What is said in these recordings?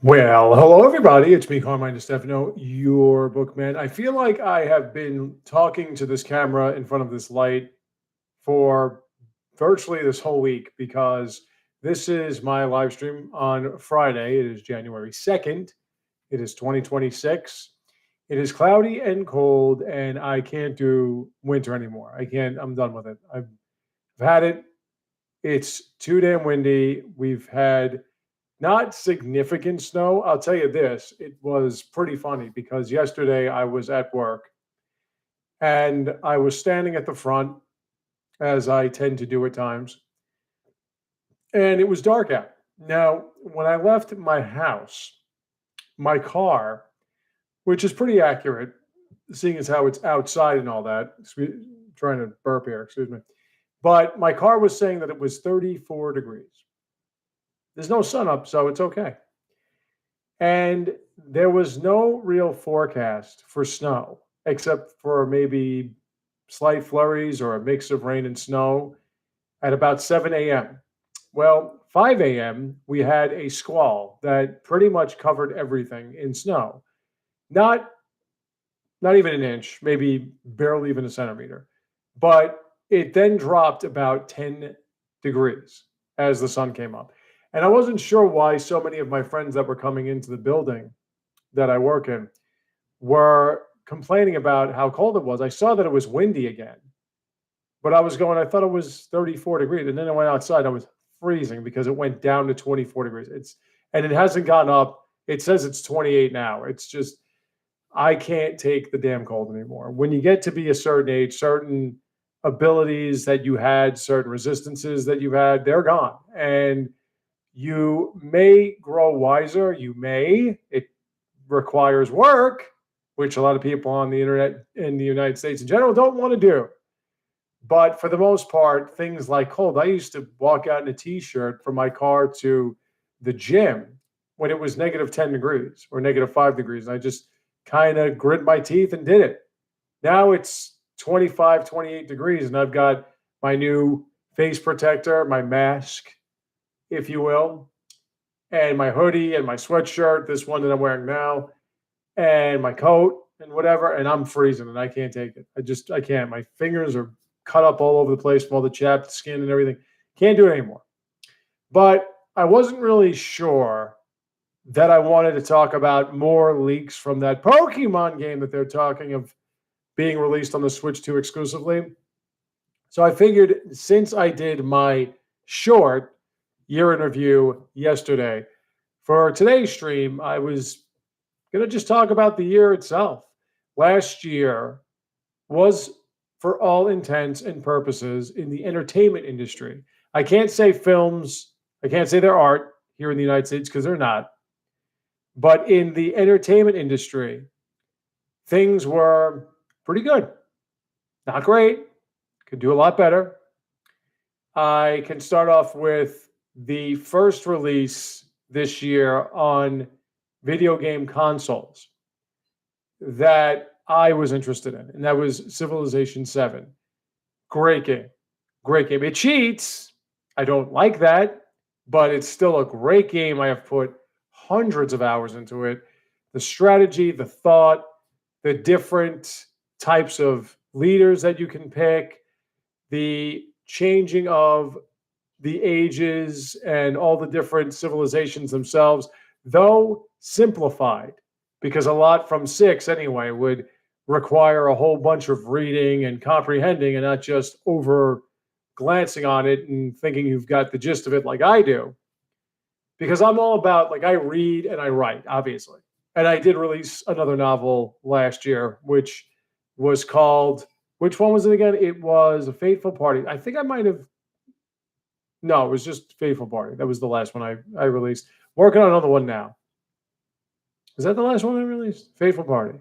Well, hello everybody. It's me, Carmine DeStefano, your bookman. I feel like I have been talking to this camera in front of this light for virtually this whole week because this is my live stream on Friday. It is January 2nd. It is 2026. It is cloudy and cold, and I can't do winter anymore. I can't, I'm done with it. I've had it. It's too damn windy. We've had not significant snow. I'll tell you this, it was pretty funny because yesterday I was at work and I was standing at the front, as I tend to do at times, and it was dark out. Now, when I left my house, my car, which is pretty accurate, seeing as how it's outside and all that, trying to burp here, excuse me. But my car was saying that it was 34 degrees. There's no sun up, so it's okay. And there was no real forecast for snow, except for maybe slight flurries or a mix of rain and snow at about 7 a.m. Well, 5 a.m., we had a squall that pretty much covered everything in snow. Not not even an inch, maybe barely even a centimeter. But it then dropped about 10 degrees as the sun came up. And I wasn't sure why so many of my friends that were coming into the building that I work in were complaining about how cold it was. I saw that it was windy again, but I thought it was 34 degrees. And then I went outside, I was freezing because it went down to 24 degrees. And it hasn't gone up. It says it's 28 now. It's just, I can't take the damn cold anymore. When you get to be a certain age, certain abilities that you had, certain resistances that you had, they're gone. And you may grow wiser. You may. It requires work, which a lot of people on the internet in the United States in general don't want to do. But for the most part, things like cold, I used to walk out in a t shirt from my car to the gym when it was negative 10 degrees or negative 5 degrees. And I just kind of grit my teeth and did it. Now it's 25, 28 degrees, and I've got my new face protector, my mask, if you will, and my hoodie and my sweatshirt, this one that I'm wearing now, and my coat and whatever, and I'm freezing and I can't take it. I can't. My fingers are cut up all over the place from all the chapped skin and everything. Can't do it anymore. But I wasn't really sure that I wanted to talk about more leaks from that Pokemon game that they're talking of being released on the Switch 2 exclusively. So I figured since I did my short year in review yesterday, for today's stream, I was going to just talk about the year itself. Last year was, for all intents and purposes, in the entertainment industry. I can't say films, I can't say they're art here in the United States because they're not. But in the entertainment industry, things were pretty good. Not great, could do a lot better. I can start off with the first release this year on video game consoles that I was interested in, and that was Civilization 7. Great game. Great game. It cheats. I don't like that, but it's still a great game. I have put hundreds of hours into it. The strategy, the thought, the different types of leaders that you can pick, the changing of the ages and all the different civilizations themselves, though simplified, because a lot from six anyway would require a whole bunch of reading and comprehending and not just over glancing on it and thinking you've got the gist of it like I do. Because I'm all about, like, I read and I write, obviously. And I did release another novel last year, which was called, which one was it again? It was A Fateful Party. I think I might have, no, it was just Fateful Party. That was the last one I released. Working on another one now. Is that the last one I released? Fateful Party.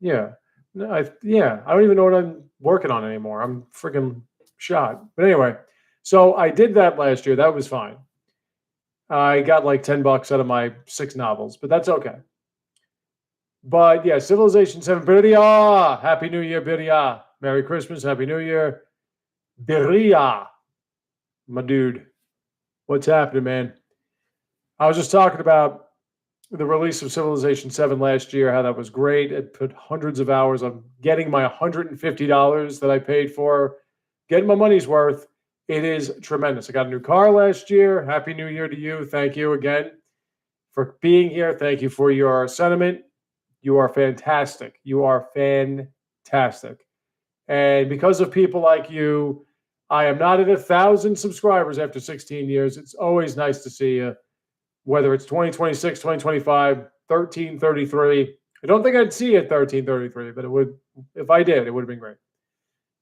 Yeah. No, yeah. I don't even know what I'm working on anymore. I'm freaking shot. But anyway, so I did that last year. That was fine. I got like $10 out of my 6 novels, but that's okay. But yeah, Civilization 7. Birria. Happy New Year, Birria. Merry Christmas. Happy New Year. Birria. My dude. What's happening, man? I was just talking about the release of Civilization 7 last year, how that was great. It put hundreds of hours on getting my $150 that I paid for, getting my money's worth. It is tremendous. I got a new car last year. Happy New Year to you. Thank you again for being here. Thank you for your sentiment. You are fantastic. You are fantastic. And because of people like you, I am not at 1,000 subscribers after 16 years. It's always nice to see you, whether it's 2026, 2025, 1333. I don't think I'd see it 1333, but it would, if I did, it would have been great.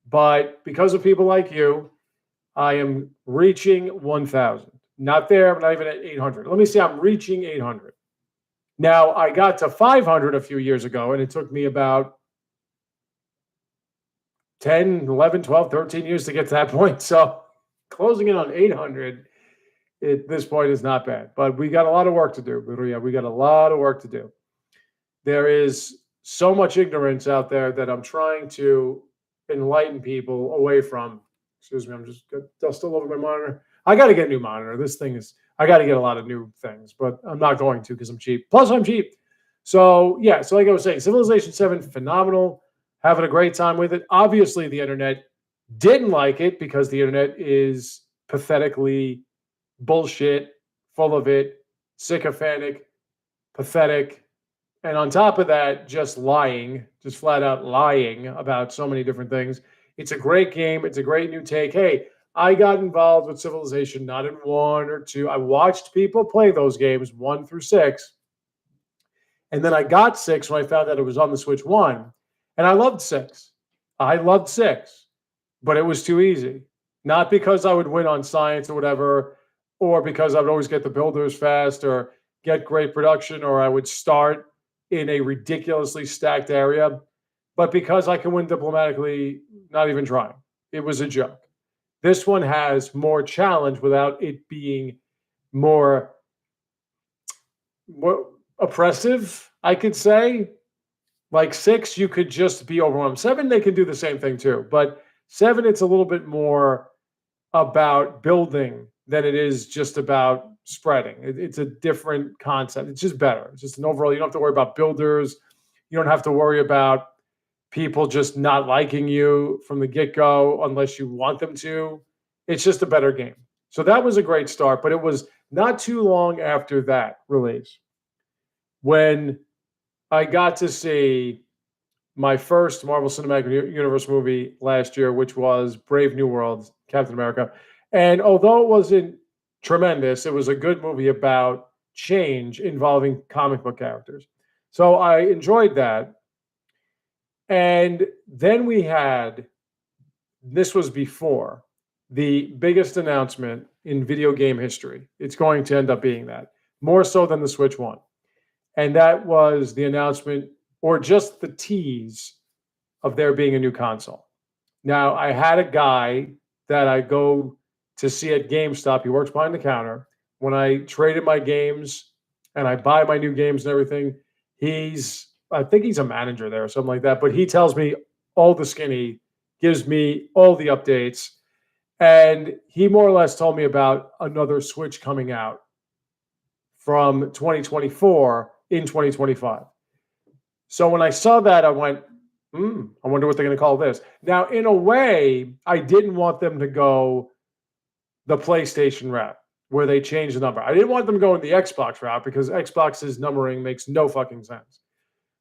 But because of people like you, I am reaching 1,000. Not there, but not even at 800. Let me see, I'm reaching 800. Now, I got to 500 a few years ago, and it took me about 10, 11, 12, 13 years to get to that point. So closing in on 800 at this point is not bad. But we got a lot of work to do. We got a lot of work to do. There is so much ignorance out there that I'm trying to enlighten people away from. Excuse me, I'm just got dust all over my monitor. I got to get a new monitor. This thing is, I got to get a lot of new things, but I'm not going to because I'm cheap. Plus, I'm cheap. So, yeah, so like I was saying, Civilization 7, phenomenal. Having a great time with it. Obviously, the internet didn't like it because the internet is pathetically bullshit, full of it, sycophantic, pathetic, and on top of that, just lying, just flat out lying about so many different things. It's a great game. It's a great new take. Hey, I got involved with Civilization not in 1 or 2. I watched people play those games 1 through 6. And then I got 6 when I found out it was on the Switch 1. And I loved 6. I loved 6, but it was too easy. Not because I would win on science or whatever, or because I would always get the builders fast or get great production, or I would start in a ridiculously stacked area, but because I can win diplomatically, not even trying. It was a joke. This one has more challenge without it being more oppressive, I could say. Like 6, you could just be overwhelmed. 7, they can do the same thing too. But 7, it's a little bit more about building than it is just about spreading. It's a different concept. It's just better. It's just an overall, you don't have to worry about builders. You don't have to worry about people just not liking you from the get-go unless you want them to. It's just a better game. So that was a great start, but it was not too long after that release when I got to see my first Marvel Cinematic Universe movie last year, which was Brave New World, Captain America. And although it wasn't tremendous, it was a good movie about change involving comic book characters. So I enjoyed that. And then we had, this was before, the biggest announcement in video game history. It's going to end up being that, more so than the Switch One. And that was the announcement, or just the tease, of there being a new console. Now, I had a guy that I go to see at GameStop. He works behind the counter. When I traded my games and I buy my new games and everything, I think he's a manager there or something like that, but he tells me all the skinny, gives me all the updates. And he more or less told me about another Switch coming out from 2024 in 2025. So when I saw that, I went, I wonder what they're going to call this. Now, in a way, I didn't want them to go the PlayStation route where they change the number. I didn't want them going the Xbox route because Xbox's numbering makes no fucking sense.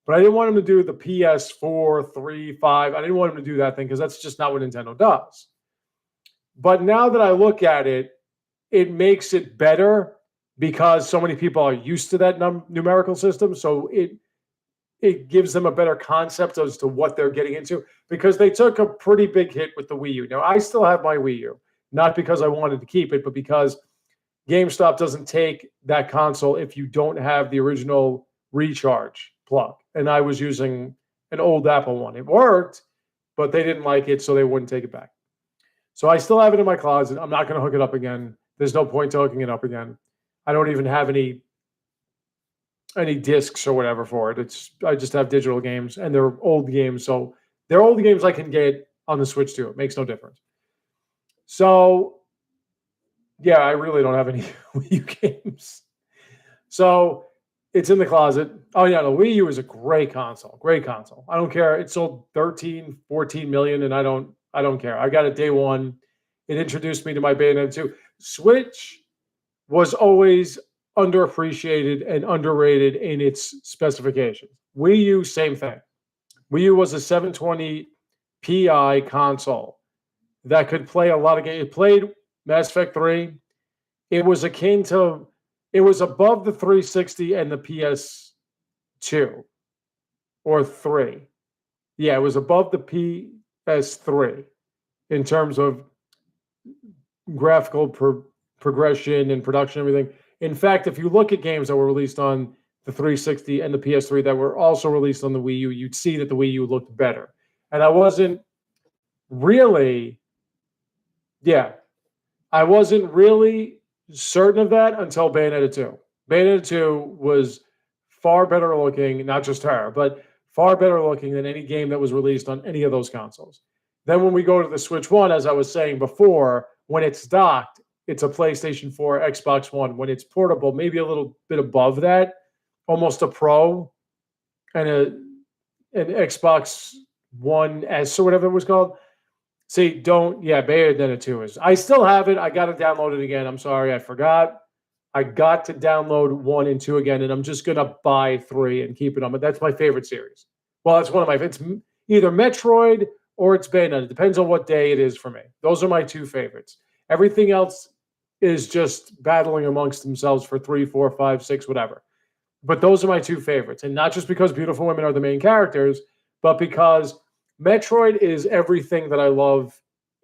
But I didn't want them to do the PS4, 3, 5. I didn't want them to do that thing because that's just not what Nintendo does. But now that I look at it, it makes it better because so many people are used to that numerical system. So it gives them a better concept as to what they're getting into because they took a pretty big hit with the Wii U. Now, I still have my Wii U, not because I wanted to keep it, but because GameStop doesn't take that console if you don't have the original recharge plug. And I was using an old Apple one. It worked, but they didn't like it, so they wouldn't take it back. So I still have it in my closet. I'm not going to hook it up again. There's no point to hooking it up again. I don't even have any discs or whatever for it. I just have digital games, and they're old games. So they're old games I can get on the Switch too. It makes no difference. So yeah, I really don't have any Wii U games. So It's in the closet. Oh, yeah, the Wii U is a great console. Great console. I don't care. It sold 13, 14 million, and I don't care. I got it day one. It introduced me to my Bayonetta 2. Switch was always underappreciated and underrated in its specifications. Wii U, same thing. Wii U was a 720 Pi console that could play a lot of games. It played Mass Effect 3. It was akin to, it was above the 360 and the PS2 or 3. Yeah, it was above the PS3 in terms of graphical progression and production, everything. In fact, if you look at games that were released on the 360 and the PS3 that were also released on the Wii U, you'd see that the Wii U looked better. And I wasn't really, I wasn't really certain of that until Bayonetta 2. Bayonetta 2 was far better looking, not just her, but far better looking than any game that was released on any of those consoles. Then when we go to the Switch 1, as I was saying before, when it's docked, it's a PlayStation 4, Xbox One. When it's portable, maybe a little bit above that, almost a Pro and an Xbox One S or whatever it was called. See, Bayonetta 2 is. I still have it. I got to download it again. I'm sorry, I forgot. I got to download 1 and 2 again, and I'm just going to buy 3 and keep it on. But that's my favorite series. Well, that's one of my, it's either Metroid or it's Bayonetta. It depends on what day it is for me. Those are my 2 favorites. Everything else is just battling amongst themselves for 3, 4, 5, 6, whatever. But those are my 2 favorites. And not just because beautiful women are the main characters, but because Metroid is everything that I love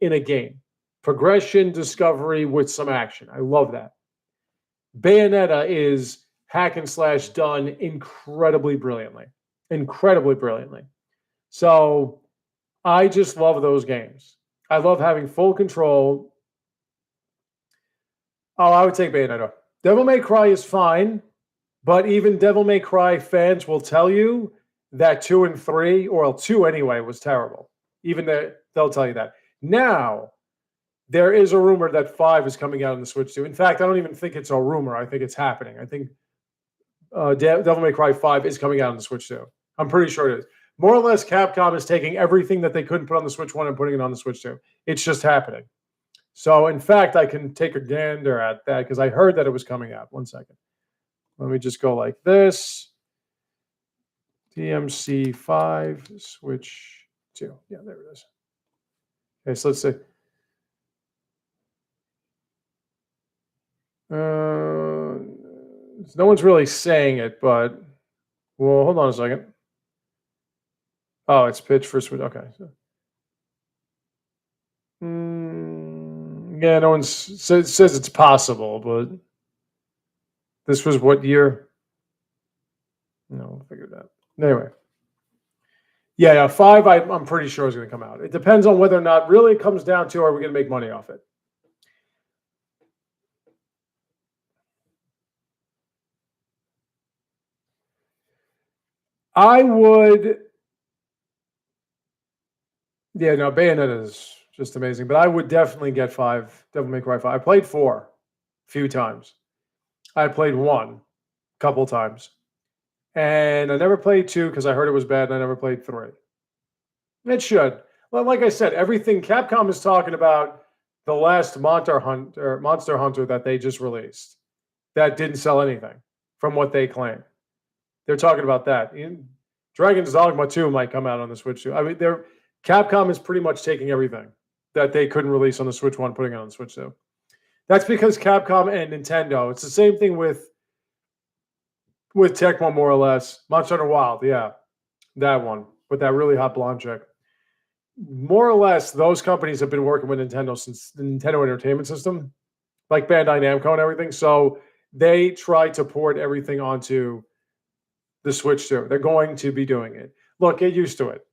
in a game. Progression, discovery with some action. I love that. Bayonetta is hack and slash done incredibly brilliantly. Incredibly brilliantly. So I just love those games. I love having full control. Oh, I would take Bayonetta. Devil May Cry is fine, but even Devil May Cry fans will tell you that 2 and 3, or 2 anyway, was terrible. Even they'll tell you that. Now, there is a rumor that 5 is coming out on the Switch 2. In fact, I don't even think it's a rumor. I think it's happening. I think Devil May Cry 5 is coming out on the Switch 2. I'm pretty sure it is. More or less, Capcom is taking everything that they couldn't put on the Switch 1 and putting it on the Switch 2. It's just happening. So, in fact, I can take a gander at that because I heard that it was coming out. 1 second. Let me just go like this. DMC 5, Switch 2. Yeah, there it is. Okay, so let's see. No one's really saying it, but well, hold on a second. Oh, it's pitched for Switch. Okay. So, yeah, no one says it's possible, but this was what year? No, we'll figure it out. Anyway. Yeah, 5, I'm pretty sure is going to come out. It depends on whether or not really it comes down to, are we going to make money off it? I would. Yeah, no, Bayonetta is just amazing. But I would definitely get 5, Devil May Cry 5. I played 4 a few times. I played 1 a couple times. And I never played 2 because I heard it was bad, and I never played 3. It should. Well, like I said, everything Capcom is talking about, the last Monster Hunter that they just released, that didn't sell anything from what they claim. They're talking about that. Dragon's Dogma 2 might come out on the Switch 2. I mean, Capcom is pretty much taking everything that they couldn't release on the Switch 1, putting it on the Switch 2. That's because Capcom and Nintendo, it's the same thing with Tecmo, more or less. Monster Hunter Wild, yeah, that one, with that really hot blonde chick. More or less, those companies have been working with Nintendo since the Nintendo Entertainment System, like Bandai Namco and everything. So they try to port everything onto the Switch 2. They're going to be doing it. Look, get used to it.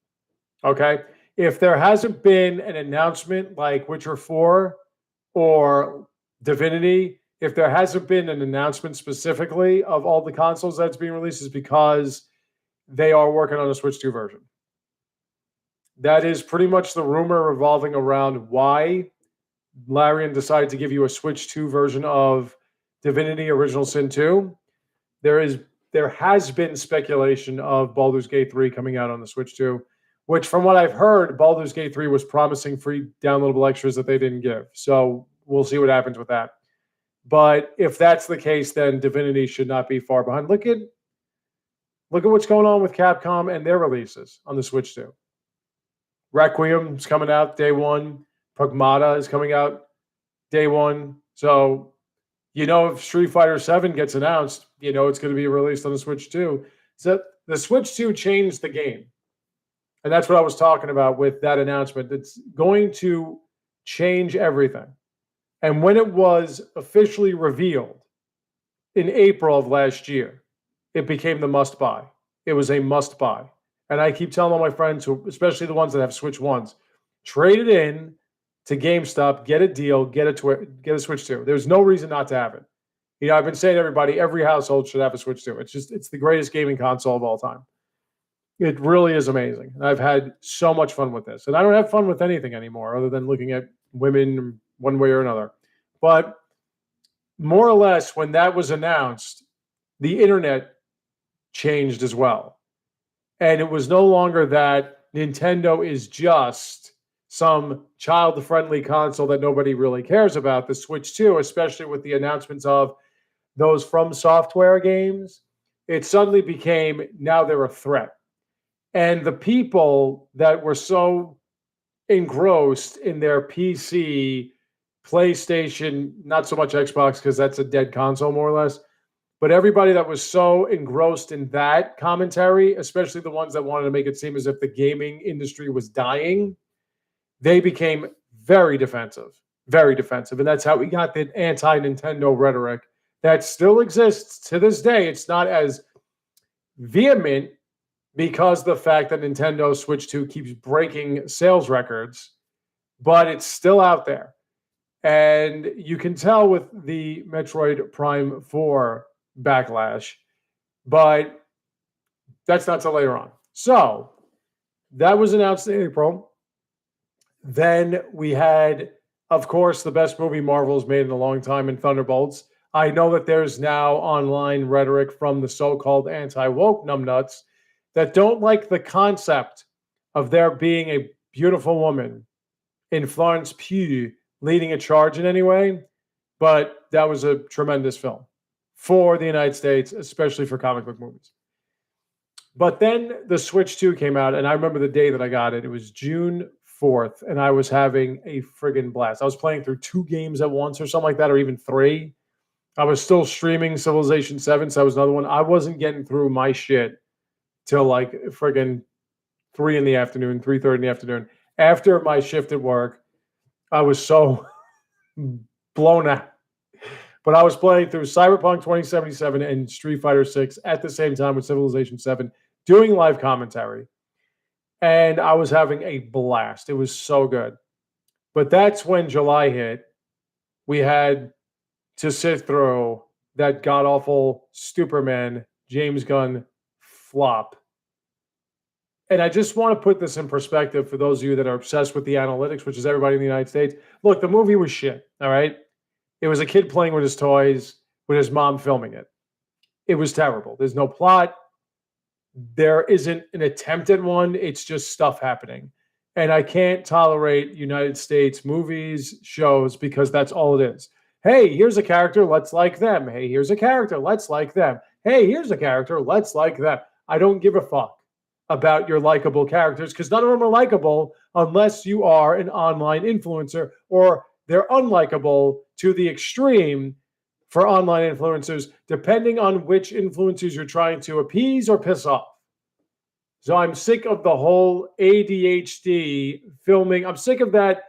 Okay? If there hasn't been an announcement like Witcher 4 or Divinity, if there hasn't been an announcement specifically of all the consoles that's being released, is because they are working on a Switch 2 version. That is pretty much the rumor revolving around why Larian decided to give you a Switch 2 version of Divinity Original Sin 2. There is there has been speculation of Baldur's Gate 3 coming out on the Switch 2, which from what I've heard, Baldur's Gate 3 was promising free downloadable extras that they didn't give. So we'll see what happens with that. But if that's the case, then Divinity should not be far behind. Look at what's going on with Capcom and their releases on the Switch 2. Requiem's coming out day one. Pragmata is coming out day one. So, if Street Fighter 7 gets announced, it's going to be released on the Switch 2. So the Switch 2 changed the game. And that's what I was talking about with that announcement. It's going to change everything. And when it was officially revealed in April of last year, it became the must-buy. It was a must-buy. And I keep telling all my friends, especially the ones that have Switch 1s, trade it in to GameStop, get a deal, get a Switch 2. There's no reason not to have it. I've been saying to everybody, every household should have a Switch 2. It's the greatest gaming console of all time. It really is amazing. And I've had so much fun with this. And I don't have fun with anything anymore other than looking at women one way or another. But more or less, when that was announced, the internet changed as well. And it was no longer that Nintendo is just some child-friendly console that nobody really cares about. The Switch 2, especially with the announcements of those From Software games, it suddenly became, now they're a threat. And the people that were so engrossed in their PC, PlayStation, not so much Xbox because that's a dead console more or less, but everybody that was so engrossed in that commentary, especially the ones that wanted to make it seem as if the gaming industry was dying, they became very defensive. And that's how we got the anti-Nintendo rhetoric that still exists to this day. It's not as vehement because the fact that Nintendo Switch 2 keeps breaking sales records, but it's still out there. And you can tell with the Metroid Prime 4 backlash, but that's not till later on. So that was announced in April. Then we had, of course, the best movie Marvel's made in a long time in Thunderbolts. I know that there's now online rhetoric from the so-called anti-woke numbnuts that don't like the concept of there being a beautiful woman in Florence Pugh leading a charge in any way, but that was a tremendous film for the United States, especially for comic book movies. But then the Switch 2 came out, and I remember the day that I got it. It was June 4th, and I was having a friggin' blast. I was playing through 2 games at once or something like that, or even 3. I was still streaming Civilization 7, so that was another one. I wasn't getting through my shit till like friggin' 3 in the afternoon, 3:30 in the afternoon. After my shift at work, I was so blown out. But I was playing through Cyberpunk 2077 and Street Fighter 6 at the same time with Civilization 7, doing live commentary. And I was having a blast. It was so good. But that's when July hit. We had to sit through that god-awful Superman James Gunn flop. And I just want to put this in perspective for those of you that are obsessed with the analytics, which is everybody in the United States. Look, the movie was shit, all right? It was a kid playing with his toys, with his mom filming it. It was terrible. There's no plot. There isn't an attempt at one. It's just stuff happening. And I can't tolerate United States movies, shows, because that's all it is. Hey, here's a character, let's like them. Hey, here's a character, let's like them. Hey, here's a character, let's like them. I don't give a fuck about your likable characters because none of them are likable unless you are an online influencer, or they're unlikable to the extreme for online influencers, depending on which influencers you're trying to appease or piss off. So I'm sick of the whole ADHD filming. I'm sick of that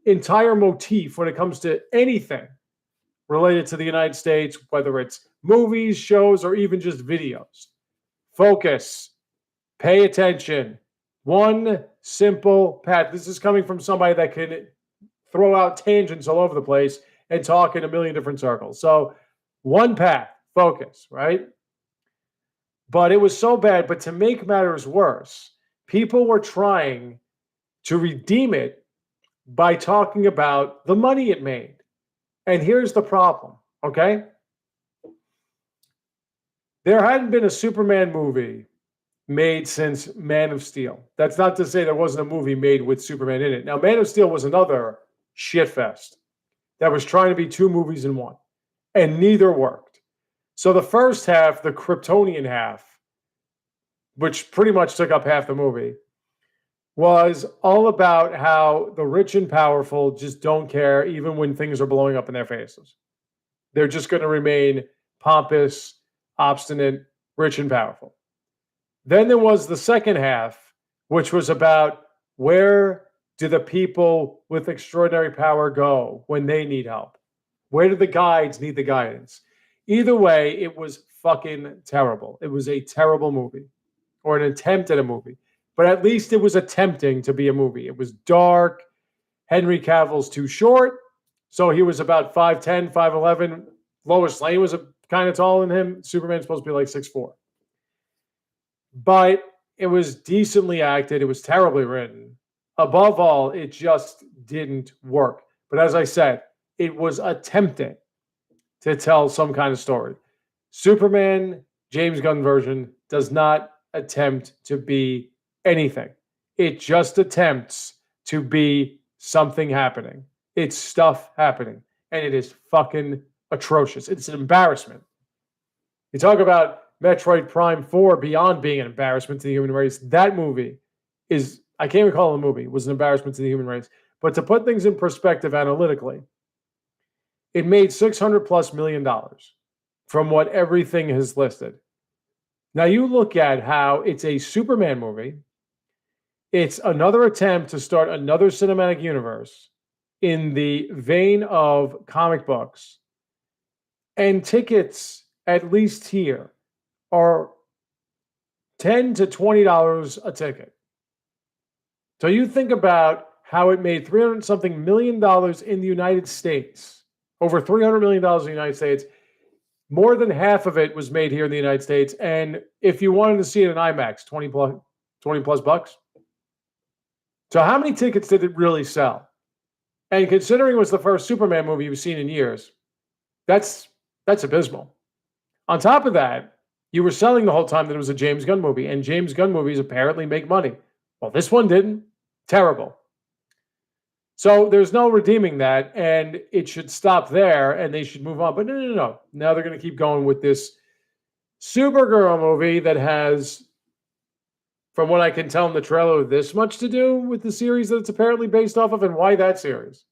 entire motif when it comes to anything related to the United States, whether it's movies, shows, or even just videos. Focus. Pay attention. One simple path. This is coming from somebody that can throw out tangents all over the place and talk in a million different circles. So one path, focus, right? But it was so bad. But to make matters worse, people were trying to redeem it by talking about the money it made. And here's the problem, okay? There hadn't been a Superman movie made since Man of Steel. That's not to say there wasn't a movie made with Superman in it. Now, Man of Steel was another shitfest that was trying to be two movies in one, and neither worked. So the first half, the Kryptonian half, which pretty much took up half the movie, was all about how the rich and powerful just don't care even when things are blowing up in their faces. They're just going to remain pompous, obstinate, rich and powerful. Then there was the second half, which was about where do the people with extraordinary power go when they need help? Where do the guides need the guidance? Either way, it was fucking terrible. It was a terrible movie, or an attempt at a movie. But at least it was attempting to be a movie. It was dark. Henry Cavill's too short, so he was about 5'10", 5'11". Lois Lane was kind of taller than him. Superman's supposed to be like 6'4". But it was decently acted. It was terribly written. Above all, it just didn't work. But as I said, it was attempting to tell some kind of story. Superman, James Gunn version, does not attempt to be anything. It just attempts to be something happening. It's stuff happening. And it is fucking atrocious. It's an embarrassment. You talk about Metroid Prime 4 beyond being an embarrassment to the human race. That movie is, I can't even call it a movie, was an embarrassment to the human race. But to put things in perspective analytically, it made $600+ million from what everything has listed. Now you look at how it's a Superman movie. It's another attempt to start another cinematic universe in the vein of comic books. And tickets, at least here, are $10 to $20 a ticket. So you think about how it made $300-something million in the United States, over $300 million in the United States. More than half of it was made here in the United States. And if you wanted to see it in IMAX, 20 plus bucks. So how many tickets did it really sell? And considering it was the first Superman movie you've seen in years, that's abysmal. On top of that, you were selling the whole time that it was a James Gunn movie, and James Gunn movies apparently make money. Well, this one didn't. Terrible. So there's no redeeming that, and it should stop there, and they should move on. But no. Now they're going to keep going with this Supergirl movie that has, from what I can tell in the trailer, this much to do with the series that it's apparently based off of. And why that series?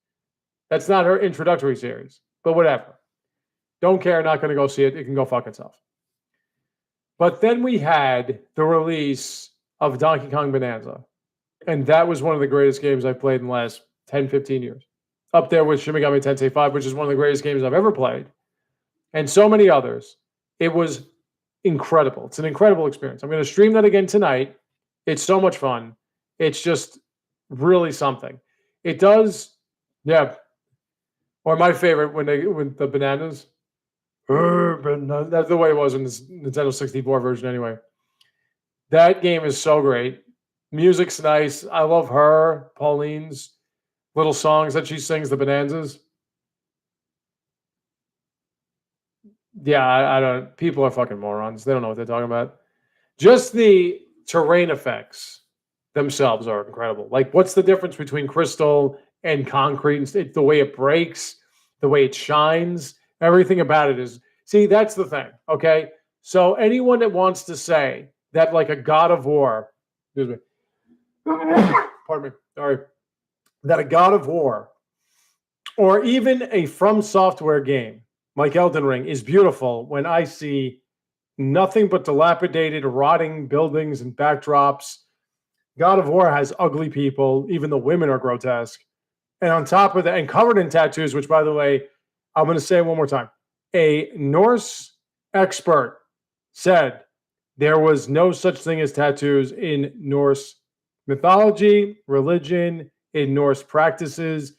That's not her introductory series, but whatever. Don't care, not going to go see it. It can go fuck itself. But then we had the release of Donkey Kong Bonanza. And that was one of the greatest games I've played in the last 10, 15 years. Up there with Shin Megami Tensei 5, which is one of the greatest games I've ever played. And so many others. It was incredible. It's an incredible experience. I'm going to stream that again tonight. It's so much fun. It's just really something. It does, yeah. Or my favorite, when the bananas. That's the way it was in this Nintendo 64 version anyway. That game is so great. Music's nice. I love her, Pauline's little songs that she sings, the Bonanzas. Yeah, I don't. People are fucking morons. They don't know what they're talking about. Just the terrain effects themselves are incredible. Like, what's the difference between crystal and concrete? It's the way it breaks, the way it shines. Everything about it is. See, that's the thing. Okay, so anyone that wants to say that, like a God of War, excuse me, pardon me, sorry, that a God of War or even a From Software game like Elden Ring is beautiful when I see nothing but dilapidated, rotting buildings and backdrops. God of War has ugly people. Even the women are grotesque. And on top of that, and covered in tattoos, which, by the way, I'm going to say it one more time. A Norse expert said there was no such thing as tattoos in Norse mythology, religion, in Norse practices.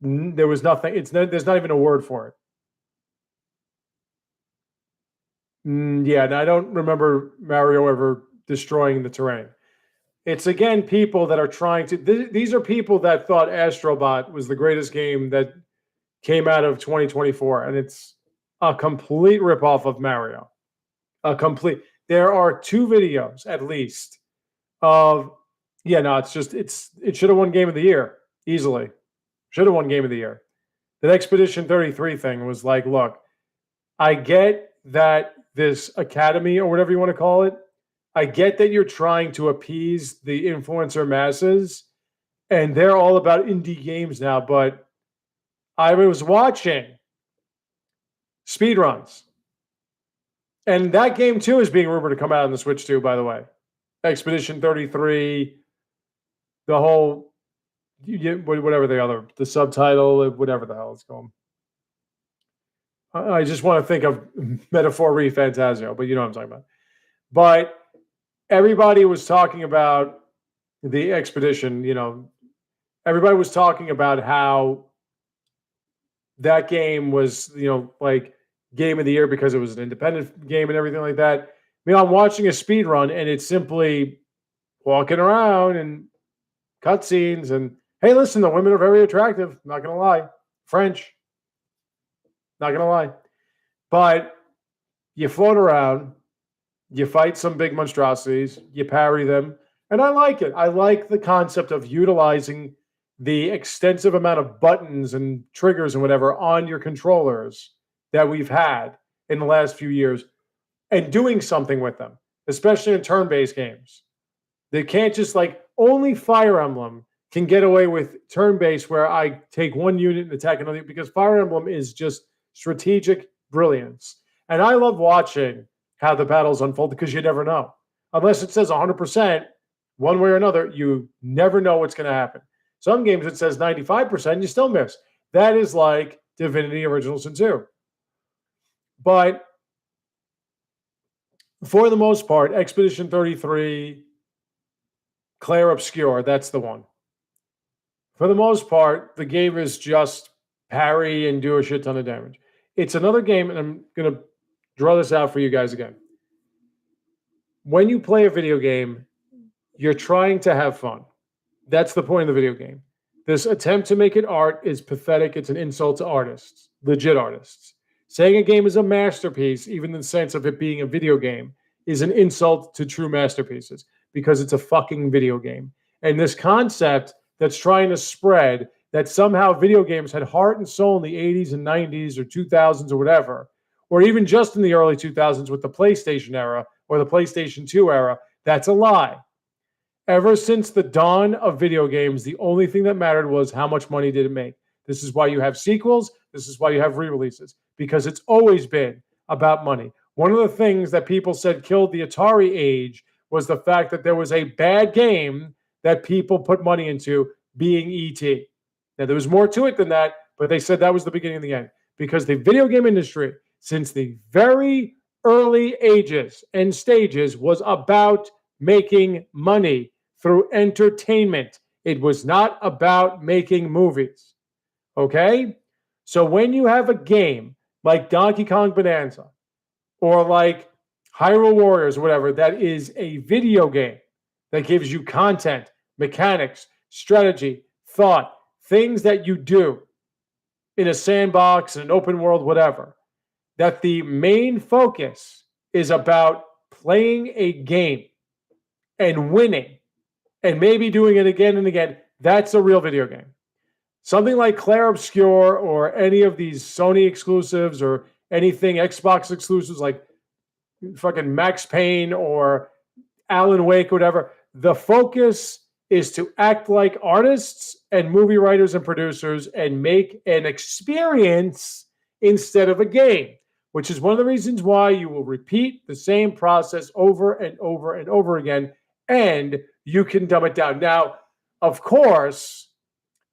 There was nothing. There's not even a word for it. Yeah, and I don't remember Mario ever destroying the terrain. It's, again, people that are trying to. These are people that thought Astrobot was the greatest game that came out of 2024, and it's a complete ripoff of Mario. A complete. There are 2 videos at least of yeah, no, it should have won game of the year easily. Should have won game of the year. That Expedition 33 thing was like, look, I get that this academy or whatever you want to call it, I get that you're trying to appease the influencer masses and they're all about indie games now, but I was watching speedruns. And that game too is being rumored to come out on the Switch too, by the way. Expedition 33, the whole whatever the subtitle, whatever the hell it's called. I just want to think of Metaphor Re Fantasio, but you know what I'm talking about. But everybody was talking about the Expedition, everybody was talking about how that game was, like game of the year because it was an independent game and everything like that. I'm watching a speed run and it's simply walking around and cutscenes and hey, listen, the women are very attractive. Not gonna lie, French. Not gonna lie, but you float around, you fight some big monstrosities, you parry them, and I like it. I like the concept of utilizing the extensive amount of buttons and triggers and whatever on your controllers that we've had in the last few years and doing something with them, especially in turn-based games. They can't just like only Fire Emblem can get away with turn-based where I take one unit and attack another because Fire Emblem is just strategic brilliance. And I love watching how the battles unfold because you never know. Unless it says 100%, one way or another, you never know what's going to happen. Some games it says 95%, you still miss. That is like Divinity Original Sin 2. But for the most part, Expedition 33, Clair Obscur, that's the one. For the most part, the game is just parry and do a shit ton of damage. It's another game, and I'm going to draw this out for you guys again. When you play a video game, you're trying to have fun. That's the point of the video game. This attempt to make it art is pathetic. It's an insult to artists, legit artists. Saying a game is a masterpiece, even in the sense of it being a video game, is an insult to true masterpieces because it's a fucking video game. And this concept that's trying to spread that somehow video games had heart and soul in the 80s and 90s or 2000s or whatever, or even just in the early 2000s with the PlayStation era or the PlayStation 2 era, that's a lie. Ever since the dawn of video games, the only thing that mattered was how much money did it make. This is why you have sequels. This is why you have re-releases, because it's always been about money. One of the things that people said killed the Atari age was the fact that there was a bad game that people put money into, being E.T. Now, there was more to it than that, but they said that was the beginning of the end, because the video game industry, since the very early ages and stages, was about making money through entertainment. It was not about making movies. Okay? So when you have a game like Donkey Kong Bonanza or like Hyrule Warriors or whatever, that is a video game that gives you content, mechanics, strategy, thought, things that you do in a sandbox, in an open world, whatever, that the main focus is about playing a game and winning and maybe doing it again and again, that's a real video game. Something like Clair Obscur or any of these Sony exclusives or anything Xbox exclusives like fucking Max Payne or Alan Wake, whatever, the focus is to act like artists and movie writers and producers and make an experience instead of a game, which is one of the reasons why you will repeat the same process over and over and over again, and you can dumb it down. Now, of course,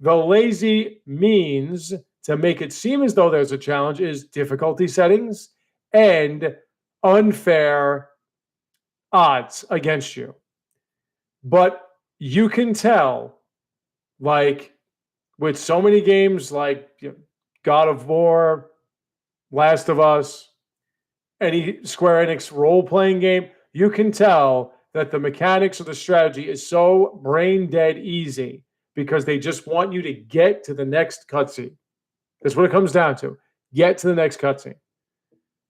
the lazy means to make it seem as though there's a challenge is difficulty settings and unfair odds against you. But you can tell, like with so many games like God of War, Last of Us, any Square Enix role-playing game, you can tell that the mechanics of the strategy is so brain dead easy because they just want you to get to the next cutscene. That's what it comes down to. Get to the next cutscene.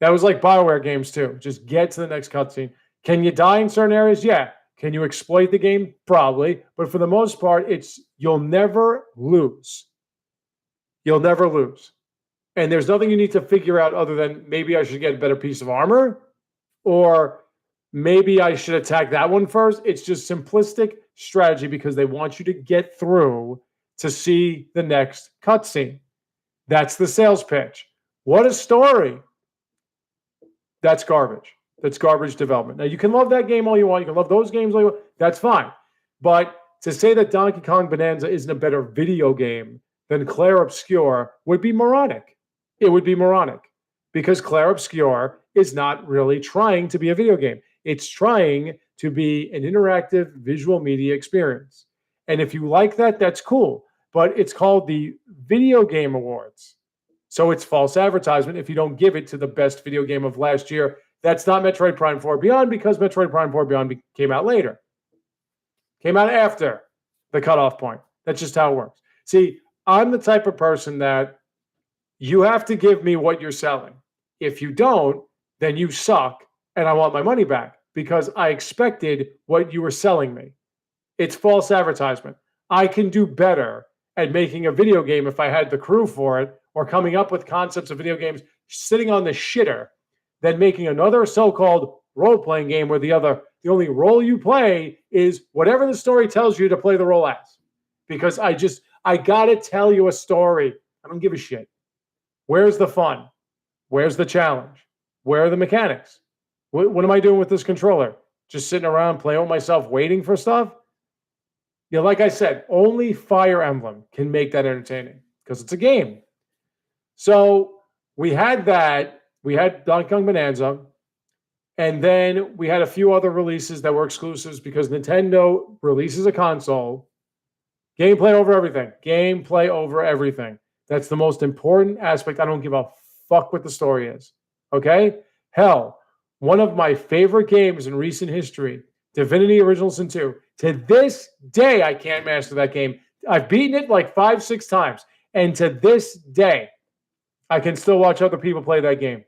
That was like BioWare games too. Just get to the next cutscene. Can you die in certain areas? Yeah. Can you exploit the game? Probably. But for the most part, it's you'll never lose. You'll never lose. And there's nothing you need to figure out other than maybe I should get a better piece of armor or maybe I should attack that one first. It's just simplistic strategy because they want you to get through to see the next cutscene. That's the sales pitch. What a story. That's garbage. That's garbage development. Now, you can love that game all you want. You can love those games all you want. That's fine. But to say that Donkey Kong Bonanza isn't a better video game than Clair Obscur would be moronic. It would be moronic because Clair Obscur is not really trying to be a video game. It's trying to be an interactive visual media experience. And if you like that, that's cool. But it's called the Video Game Awards. So it's false advertisement if you don't give it to the best video game of last year. That's not Metroid Prime 4 Beyond because Metroid Prime 4 Beyond came out later. Came out after the cutoff point. That's just how it works. See, I'm the type of person that you have to give me what you're selling. If you don't, then you suck and I want my money back because I expected what you were selling me. It's false advertisement. I can do better at making a video game if I had the crew for it or coming up with concepts of video games sitting on the shitter than making another so-called role-playing game where the only role you play is whatever the story tells you to play the role as. Because I gotta tell you a story. I don't give a shit. Where's the fun? Where's the challenge? Where are the mechanics? What am I doing with this controller? Just sitting around playing with myself waiting for stuff? Yeah, like I said, only Fire Emblem can make that entertaining because it's a game. So we had that. We had Donkey Kong Bonanza. And then we had a few other releases that were exclusives because Nintendo releases a console. Gameplay over everything. Gameplay over everything. That's the most important aspect. I don't give a fuck what the story is. Okay? Hell, one of my favorite games in recent history, Divinity Original Sin 2. To this day, I can't master that game. I've beaten it like 5-6 times. And to this day, I can still watch other people play that game.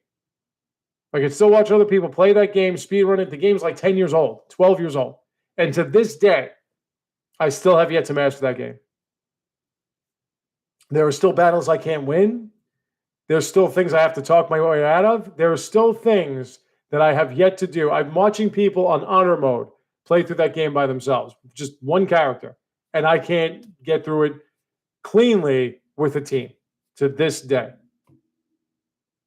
I can still watch other people play that game, speedrun it. The game's like 10 years old, 12 years old. And to this day, I still have yet to master that game. There are still battles I can't win. There's still things I have to talk my way out of. There are still things that I have yet to do. I'm watching people on honor mode play through that game by themselves, just one character. And I can't get through it cleanly with a team to this day.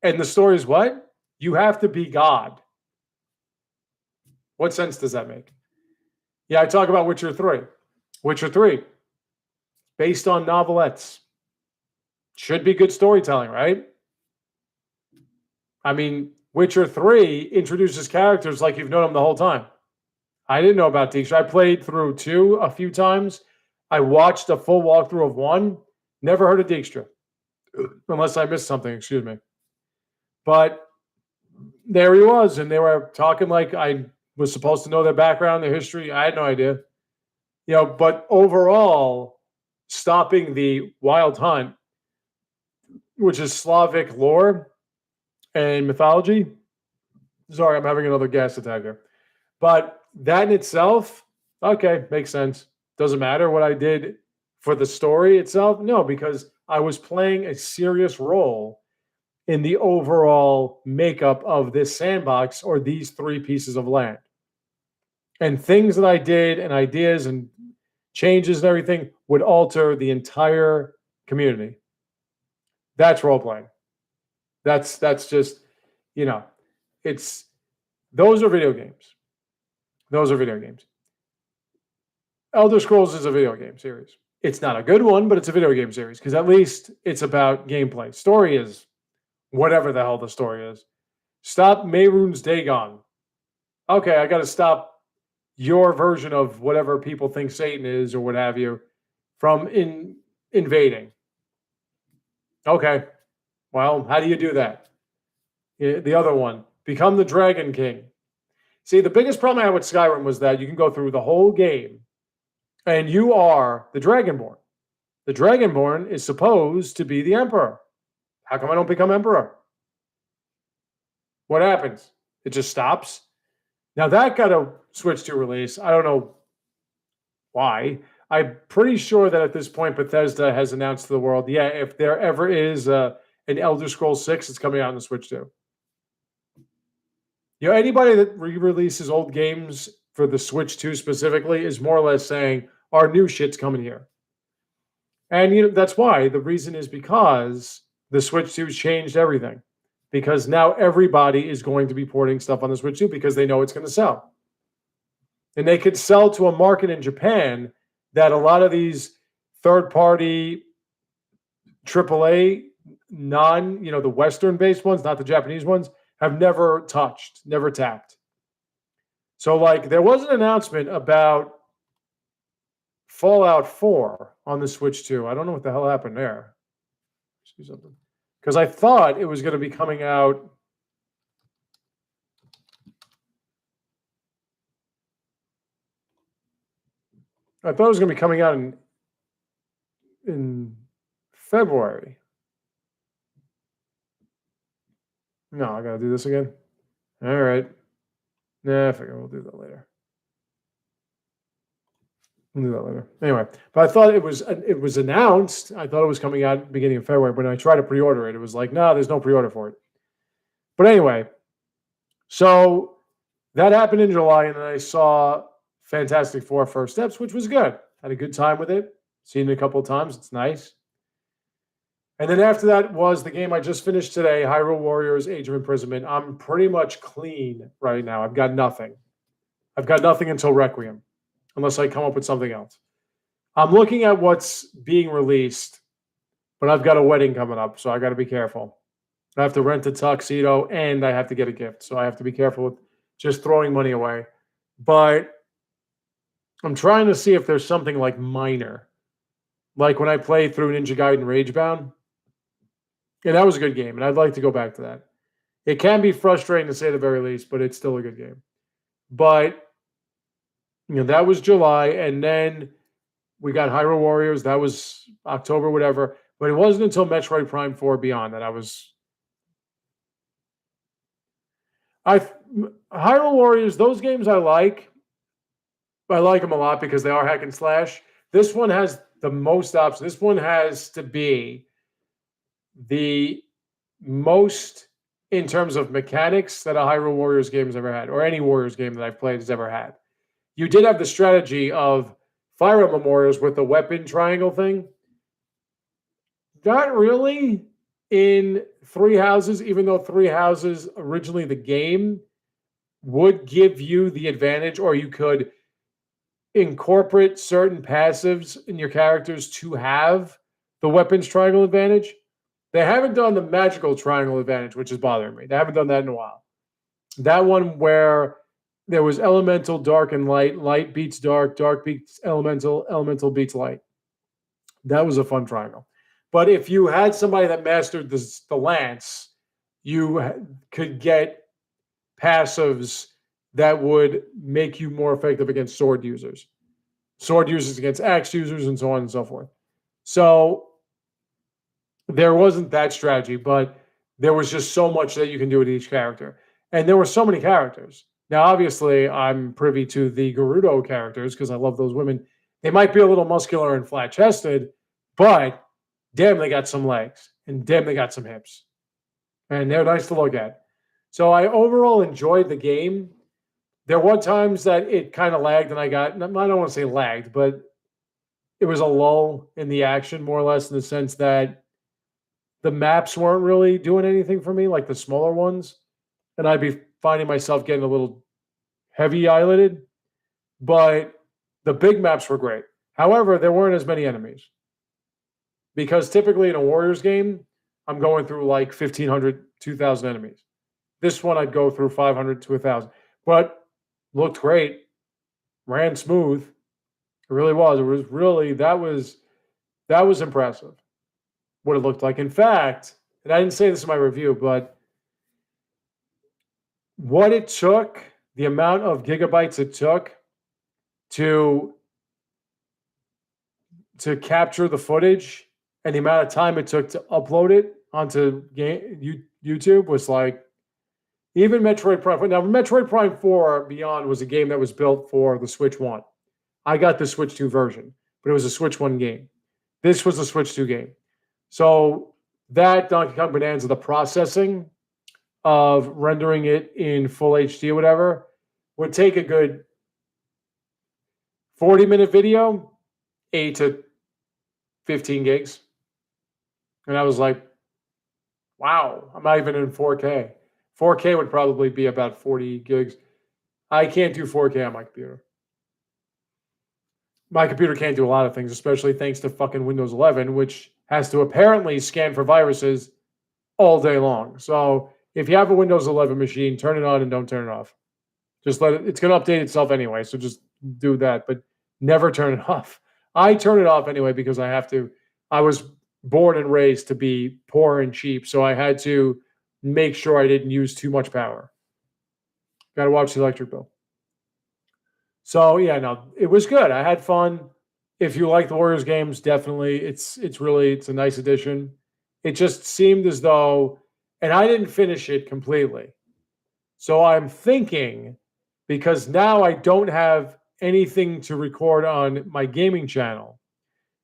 And the story is what? You have to be God. What sense does that make? Yeah, I talk about Witcher 3. Witcher 3, based on novelettes. Should be good storytelling, right? I mean, Witcher 3 introduces characters like you've known them the whole time. I didn't know about Dijkstra. I played through 2 a few times. I watched a full walkthrough of 1. Never heard of Dijkstra. Unless I missed something, excuse me. But there he was, and they were talking like I was supposed to know their background, their history. I had no idea. You know, but overall, stopping the Wild Hunt, which is Slavic lore and mythology. Sorry, I'm having another gas attack here. But that in itself, okay, makes sense. Doesn't matter what I did for the story itself. No, because I was playing a serious role in the overall makeup of this sandbox or these 3 pieces of land. And things that I did and ideas and changes and everything would alter the entire community. That's role playing. That's just, you know, those are video games. Those are video games. Elder Scrolls is a video game series. It's not a good one, but it's a video game series because at least it's about gameplay. Story is whatever the hell the story is. Stop Mehrunes Dagon. Okay, I got to stop your version of whatever people think Satan is or what have you from invading. Okay, well, how do you do that? The other one, become the Dragon King. See, the biggest problem I had with Skyrim was that you can go through the whole game and you are the Dragonborn. The Dragonborn is supposed to be the Emperor. How come I don't become Emperor? What happens? It just stops. Now that got a Switch 2 release. I don't know why. I'm pretty sure that at this point Bethesda has announced to the world, yeah, if there ever is an Elder Scrolls 6, it's coming out on the Switch 2. Anybody that re-releases old games for the Switch 2 specifically is more or less saying our new shit's coming here. And that's why. The reason is because the Switch 2 changed everything. Because now everybody is going to be porting stuff on the Switch 2 because they know it's going to sell. And they could sell to a market in Japan that a lot of these third-party AAA, the Western-based ones, not the Japanese ones, have never touched, never tapped. So, there was an announcement about Fallout 4 on the Switch 2. I don't know what the hell happened there. See something. Because I thought it was going to be coming out. I thought it was going to be coming out in February. No, I got to do this again. All right. Nah, I figure we'll do that later. We'll do that later. Anyway, but I thought it was announced. I thought it was coming out beginning of February. But when I tried to pre-order it, it was like, no, there's no pre-order for it. But anyway, so that happened in July, and then I saw Fantastic Four: First Steps, which was good. Had a good time with it. Seen it a couple of times. It's nice. And then after that was the game I just finished today, Hyrule Warriors: Age of Imprisonment. I'm pretty much clean right now. I've got nothing. I've got nothing until Requiem, unless I come up with something else. I'm looking at what's being released, but I've got a wedding coming up, so I got to be careful. I have to rent a tuxedo, and I have to get a gift, so I have to be careful with just throwing money away. But I'm trying to see if there's something minor. Like when I played through Ninja Gaiden Ragebound. Yeah, that was a good game, and I'd like to go back to that. It can be frustrating to say the very least, but it's still a good game. But, that was July, and then we got Hyrule Warriors. That was October, whatever. But it wasn't until Metroid Prime 4 Beyond that Hyrule Warriors, those games I like. I like them a lot because they are hack and slash. This one has the most options. This one has to be the most in terms of mechanics that a Hyrule Warriors game has ever had, or any Warriors game that I've played has ever had. You did have the strategy of Fire Emblem Warriors with the weapon triangle thing. Not really in Three Houses, even though Three Houses, originally the game, would give you the advantage, or you could incorporate certain passives in your characters to have the weapons triangle advantage. They haven't done the magical triangle advantage, which is bothering me. They haven't done that in a while. That one where there was elemental, dark, and light. Light beats dark, dark beats elemental, elemental beats light. That was a fun triangle. But if you had somebody that mastered the lance, you could get passives that would make you more effective against sword users against axe users, and so on and so forth. So there wasn't that strategy, but there was just so much that you can do with each character. And there were so many characters. Now, obviously, I'm privy to the Gerudo characters because I love those women. They might be a little muscular and flat-chested, but damn, they got some legs, and damn, they got some hips. And they're nice to look at. So I overall enjoyed the game. There were times that it kind of lagged, and I don't want to say lagged, but it was a lull in the action, more or less, in the sense that the maps weren't really doing anything for me, like the smaller ones. And I'd be finding myself getting a little heavy eyelided. But the big maps were great. However, there weren't as many enemies. Because typically in a Warriors game, I'm going through 1,500, 2,000 enemies. This one, I'd go through 500 to 1,000. But looked great. Ran smooth. It really was. It was really, that was impressive, what it looked like. In fact, and I didn't say this in my review, but what it took, the amount of gigabytes it took to capture the footage and the amount of time it took to upload it onto YouTube was Even Metroid Prime 4. Now, Metroid Prime 4 Beyond was a game that was built for the Switch 1. I got the Switch 2 version, but it was a Switch 1 game. This was a Switch 2 game. So that Donkey Kong Bonanza, the processing of rendering it in full HD or whatever, would take a good 40-minute video, 8 to 15 gigs. And I was like, wow, I'm not even in 4K. 4K would probably be about 40 gigs. I can't do 4K on my computer. My computer can't do a lot of things, especially thanks to fucking Windows 11, which has to apparently scan for viruses all day long. So if you have a Windows 11 machine, turn it on and don't turn it off. Just let it, it's going to update itself anyway. So just do that, but never turn it off. I turn it off anyway because I have to. I was born and raised to be poor and cheap. So I had to make sure I didn't use too much power. Got to watch the electric bill. So yeah, no, it was good. I had fun. If you like the Warriors games, definitely it's a nice addition. It just seemed as though, and I didn't finish it completely. So I'm thinking, because now I don't have anything to record on my gaming channel.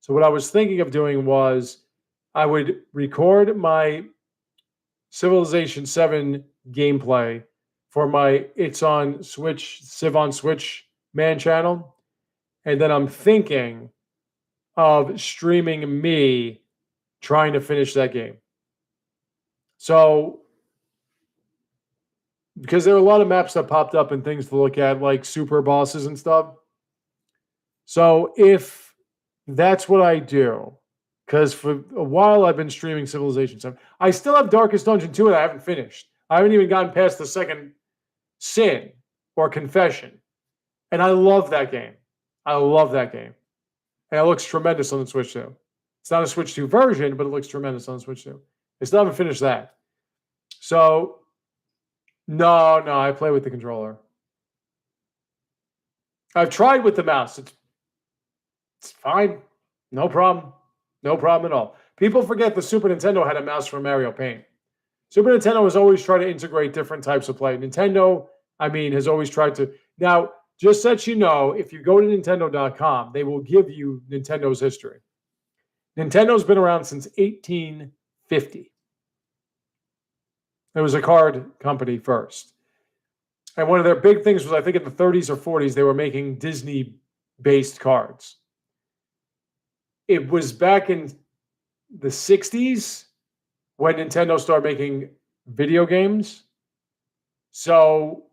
So what I was thinking of doing was I would record my Civilization 7 gameplay for my It's on Switch, Civ on Switch man channel. And then I'm thinking of streaming me trying to finish that game. So, because there are a lot of maps that popped up and things to look at, like super bosses and stuff. So, if that's what I do, because for a while I've been streaming Civilization 7, I still have Darkest Dungeon 2 that I haven't finished. I haven't even gotten past the second sin or confession. And I love that game. I love that game. And it looks tremendous on the Switch 2. It's not a Switch 2 version, but it looks tremendous on the Switch 2. I still haven't finished that. So, no, I play with the controller. I've tried with the mouse. It's fine. No problem. No problem at all. People forget the Super Nintendo had a mouse for Mario Paint. Super Nintendo has always tried to integrate different types of play. Nintendo, has always tried to. Now, just so you know, if you go to Nintendo.com, they will give you Nintendo's history. Nintendo's been around since 1850. It was a card company first. And one of their big things was, I think in the 30s or 40s, they were making Disney-based cards. It was back in the 60s when Nintendo started making video games. So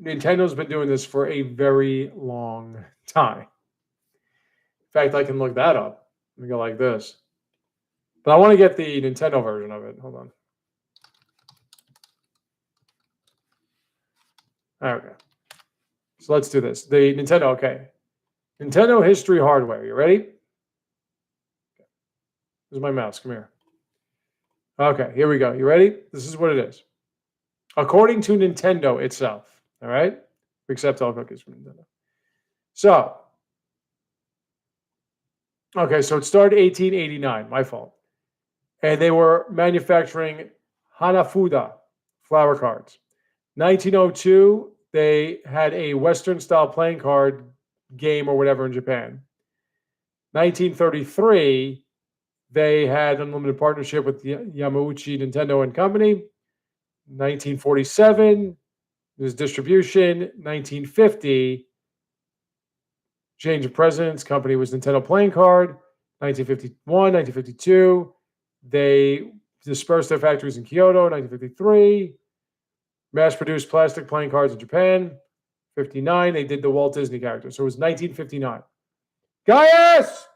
Nintendo's been doing this for a very long time. In fact, I can look that up. Let me go like this. But I want to get the Nintendo version of it. Hold on. Okay. So let's do this. The Nintendo, okay. Nintendo History Hardware. You ready? Here's my mouse. Come here. Okay, here we go. You ready? This is what it is. According to Nintendo itself, all right? We accept all cookies from Nintendo. So, okay, so it started 1889, my fault. And they were manufacturing Hanafuda flower cards. 1902, they had a Western-style playing card game or whatever in Japan. 1933, they had unlimited partnership with Yamauchi Nintendo and Company. 1947, there's distribution. 1950, change of presidents. Company was Nintendo Playing Card. 1951, 1952, they dispersed their factories in Kyoto. 1953, mass-produced plastic playing cards in Japan. 59, they did the Walt Disney character. So it was 1959. Gaius!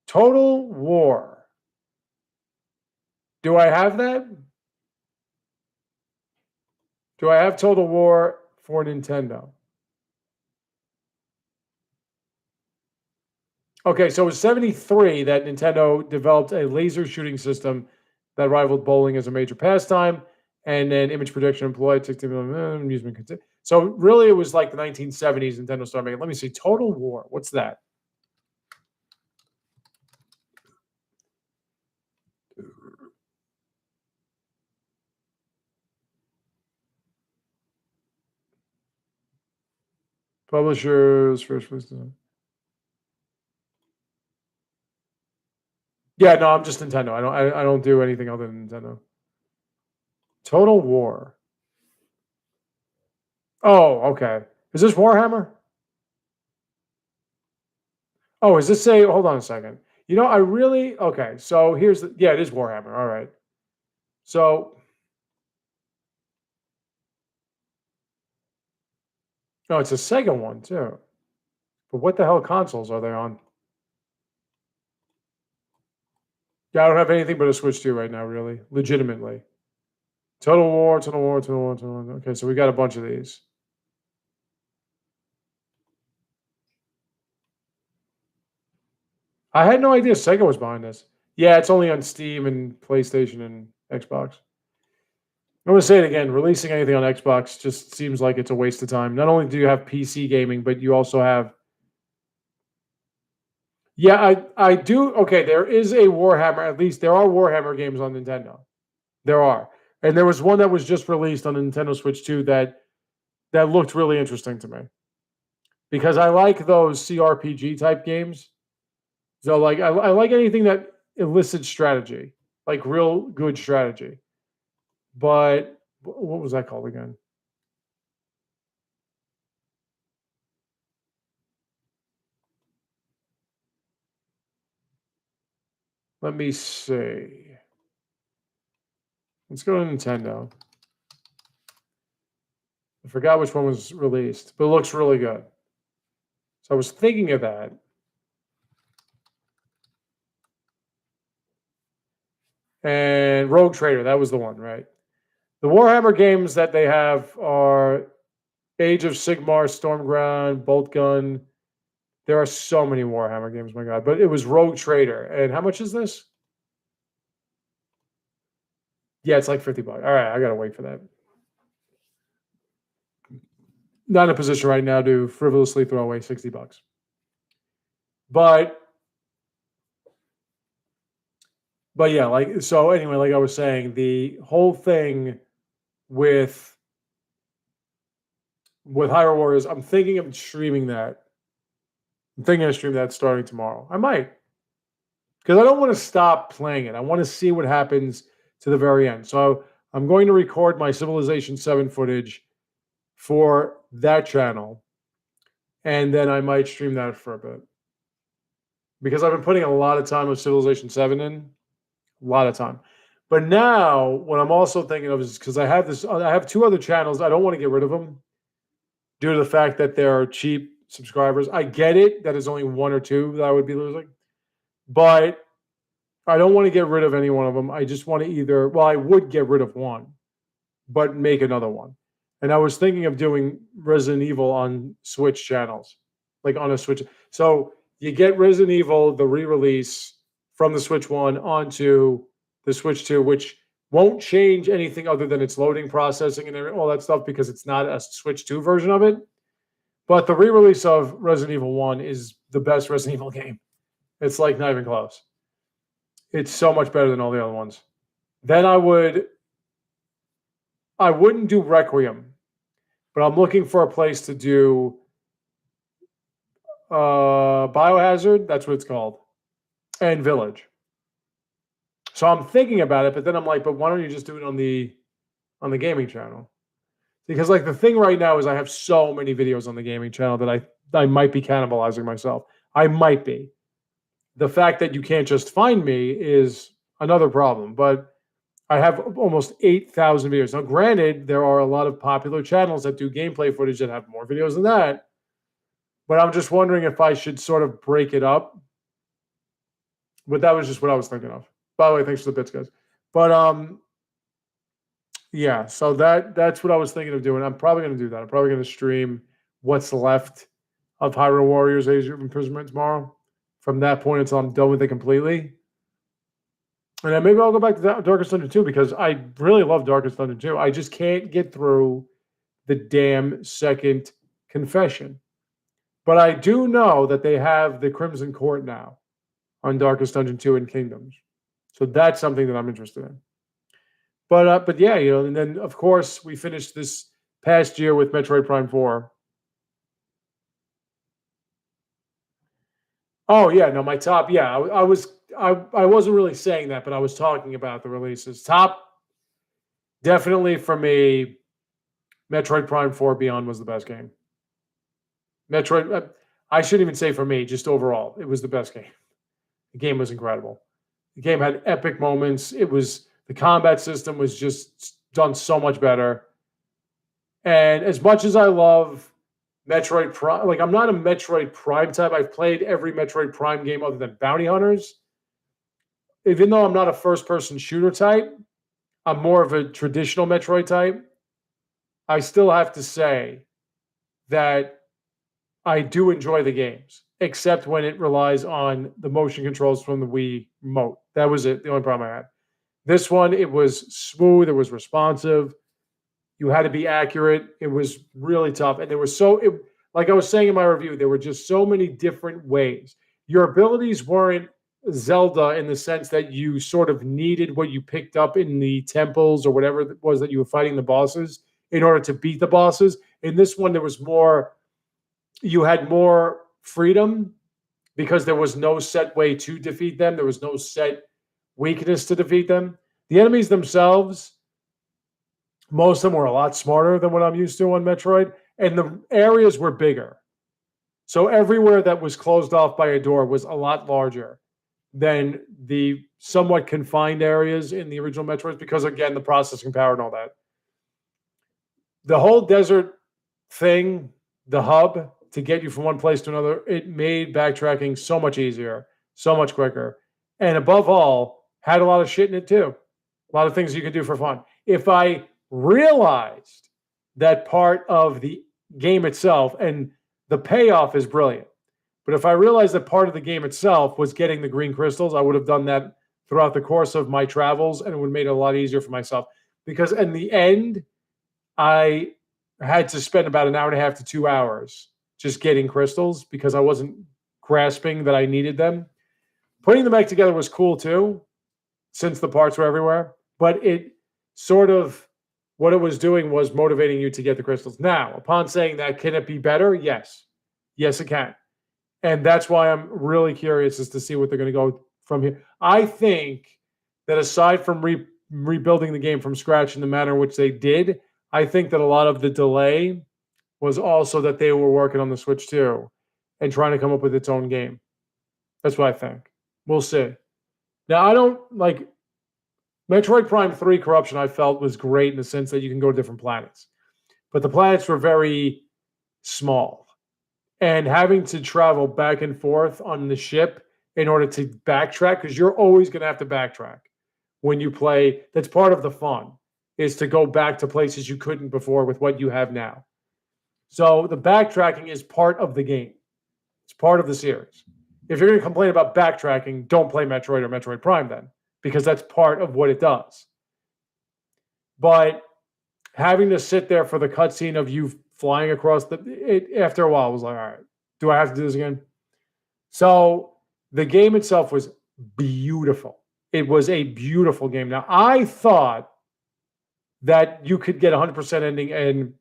Total War. Do I have that? Do I have Total War for Nintendo? Okay, so it was 73 that Nintendo developed a laser shooting system that rivaled bowling as a major pastime, and then image projection employed 60 million amusement. So really, it was like the 1970s. Nintendo started making. Let me see. Total War. What's that? Publishers, first place. Yeah, no, I'm just Nintendo. I don't do anything other than Nintendo. Total War. Oh, okay. Is this Warhammer? Oh, is this say? Hold on a second. You know, I really okay. So here's the yeah, it is Warhammer. All right. So no, it's a Sega one too. But what the hell consoles are they on? Yeah, I don't have anything but a Switch 2 right now, really. Legitimately. Total War, Total War, Total War, Total War. Okay, so we got a bunch of these. I had no idea Sega was behind this. Yeah, it's only on Steam and PlayStation and Xbox. I'm gonna say it again. Releasing anything on Xbox just seems like it's a waste of time. Not only do you have PC gaming, but you also have yeah, I do okay, there is a Warhammer, at least there are Warhammer games on Nintendo. There are. And there was one that was just released on the Nintendo Switch 2 that looked really interesting to me. Because I like those CRPG type games. So like I like anything that elicits strategy, like real good strategy. But what was that called again? Let me see. Let's go to Nintendo. I forgot which one was released, but it looks really good. So I was thinking of that. And Rogue Trader, that was the one, right? The Warhammer games that they have are Age of Sigmar, Stormground, Boltgun. There are so many Warhammer games, my god. But it was Rogue Trader. And how much is this? Yeah, it's like 50 bucks. All right, I gotta wait for that. Not in a position right now to frivolously throw away 60 bucks. But yeah, like so anyway, like I was saying, the whole thing with Hyrule Warriors, I'm thinking of streaming that. I'm thinking of streaming that starting tomorrow. I might. Because I don't want to stop playing it. I want to see what happens to the very end. So I'm going to record my Civilization 7 footage for that channel. And then I might stream that for a bit. Because I've been putting a lot of time with Civilization 7 in. A lot of time. But now, what I'm also thinking of is because I have two other channels. I don't want to get rid of them due to the fact that they're cheap subscribers. I get it that it's only one or two that I would be losing. But I don't want to get rid of any one of them. I just want to either, well, I would get rid of one, but make another one. And I was thinking of doing Resident Evil on Switch channels, like on a Switch. So you get Resident Evil, the re release from the Switch 1 onto the Switch 2, which won't change anything other than its loading processing and all that stuff because it's not a Switch 2 version of it. But the re release of Resident Evil 1 is the best Resident Evil game. It's like not even close. It's so much better than all the other ones. Then I wouldn't do Requiem, but I'm looking for a place to do Biohazard, that's what it's called, and Village. So I'm thinking about it, but then I'm like, but why don't you just do it on the gaming channel? Because like the thing right now is I have so many videos on the gaming channel that I might be cannibalizing myself. I might be. The fact that you can't just find me is another problem, but I have almost 8,000 videos. Now, granted, there are a lot of popular channels that do gameplay footage that have more videos than that, but I'm just wondering if I should sort of break it up. But that was just what I was thinking of. By the way, thanks for the bits, guys. But yeah, so that's what I was thinking of doing. I'm probably going to do that. I'm probably going to stream what's left of Hyrule Warriors: Age of Imprisonment tomorrow. From that point until I'm done with it completely. And then maybe I'll go back to Darkest Dungeon 2 because I really love Darkest Dungeon 2. I just can't get through the damn second confession. But I do know that they have the Crimson Court now on Darkest Dungeon 2 and Kingdoms. So that's something that I'm interested in. But yeah, you know, and then of course we finished this past year with Metroid Prime 4. Oh yeah, no, my top. Yeah, I wasn't really saying that, but I was talking about the releases. Top definitely for me. Metroid Prime 4 Beyond was the best game. Metroid. I shouldn't even say for me, just overall, it was the best game. The game was incredible. The game had epic moments. It was the combat system was just done so much better. And as much as I love Metroid Prime, like I'm not a Metroid Prime type. I've played every Metroid Prime game other than Bounty Hunters. Even though I'm not a first person shooter type, I'm more of a traditional Metroid type. I still have to say that I do enjoy the games, except when it relies on the motion controls from the Wii remote. That was it. The only problem I had. This one, it was smooth. It was responsive. You had to be accurate. It was really tough. And there was like I was saying in my review, there were just so many different ways. Your abilities weren't Zelda in the sense that you sort of needed what you picked up in the temples or whatever it was that you were fighting the bosses in order to beat the bosses. In this one, there was more, you had more freedom because there was no set way to defeat them. There was no set weakness to defeat them. The enemies themselves, most of them were a lot smarter than what I'm used to on Metroid, and the areas were bigger. So everywhere that was closed off by a door was a lot larger than the somewhat confined areas in the original Metroids because, again, the processing power and all that. The whole desert thing, the hub to get you from one place to another, it made backtracking so much easier, so much quicker. And above all, had a lot of shit in it too. A lot of things you could do for fun. If I realized that part of the game itself, and the payoff is brilliant, but if I realized that part of the game itself was getting the green crystals, I would have done that throughout the course of my travels, and it would have made it a lot easier for myself. Because in the end, I had to spend about an hour and a half to 2 hours just getting crystals because I wasn't grasping that I needed them. Putting them back together was cool too, since the parts were everywhere, but it sort of, what it was doing was motivating you to get the crystals. Now, upon saying that, can it be better? Yes. Yes, it can. And that's why I'm really curious as to see what they're going to go from here. I think that aside from rebuilding the game from scratch in the manner in which they did, I think that a lot of the delay was also that they were working on the Switch too and trying to come up with its own game. That's what I think. We'll see. Now, I don't like Metroid Prime 3 Corruption, I felt was great in the sense that you can go to different planets, but the planets were very small. And having to travel back and forth on the ship in order to backtrack, because you're always going to have to backtrack when you play. That's part of the fun, is to go back to places you couldn't before with what you have now. So the backtracking is part of the game. It's part of the series. If you're going to complain about backtracking, don't play Metroid or Metroid Prime then, because that's part of what it does. But having to sit there for the cutscene of you flying across after a while, I was like, all right, do I have to do this again? So the game itself was beautiful. It was a beautiful game. Now, I thought that you could get 100% ending and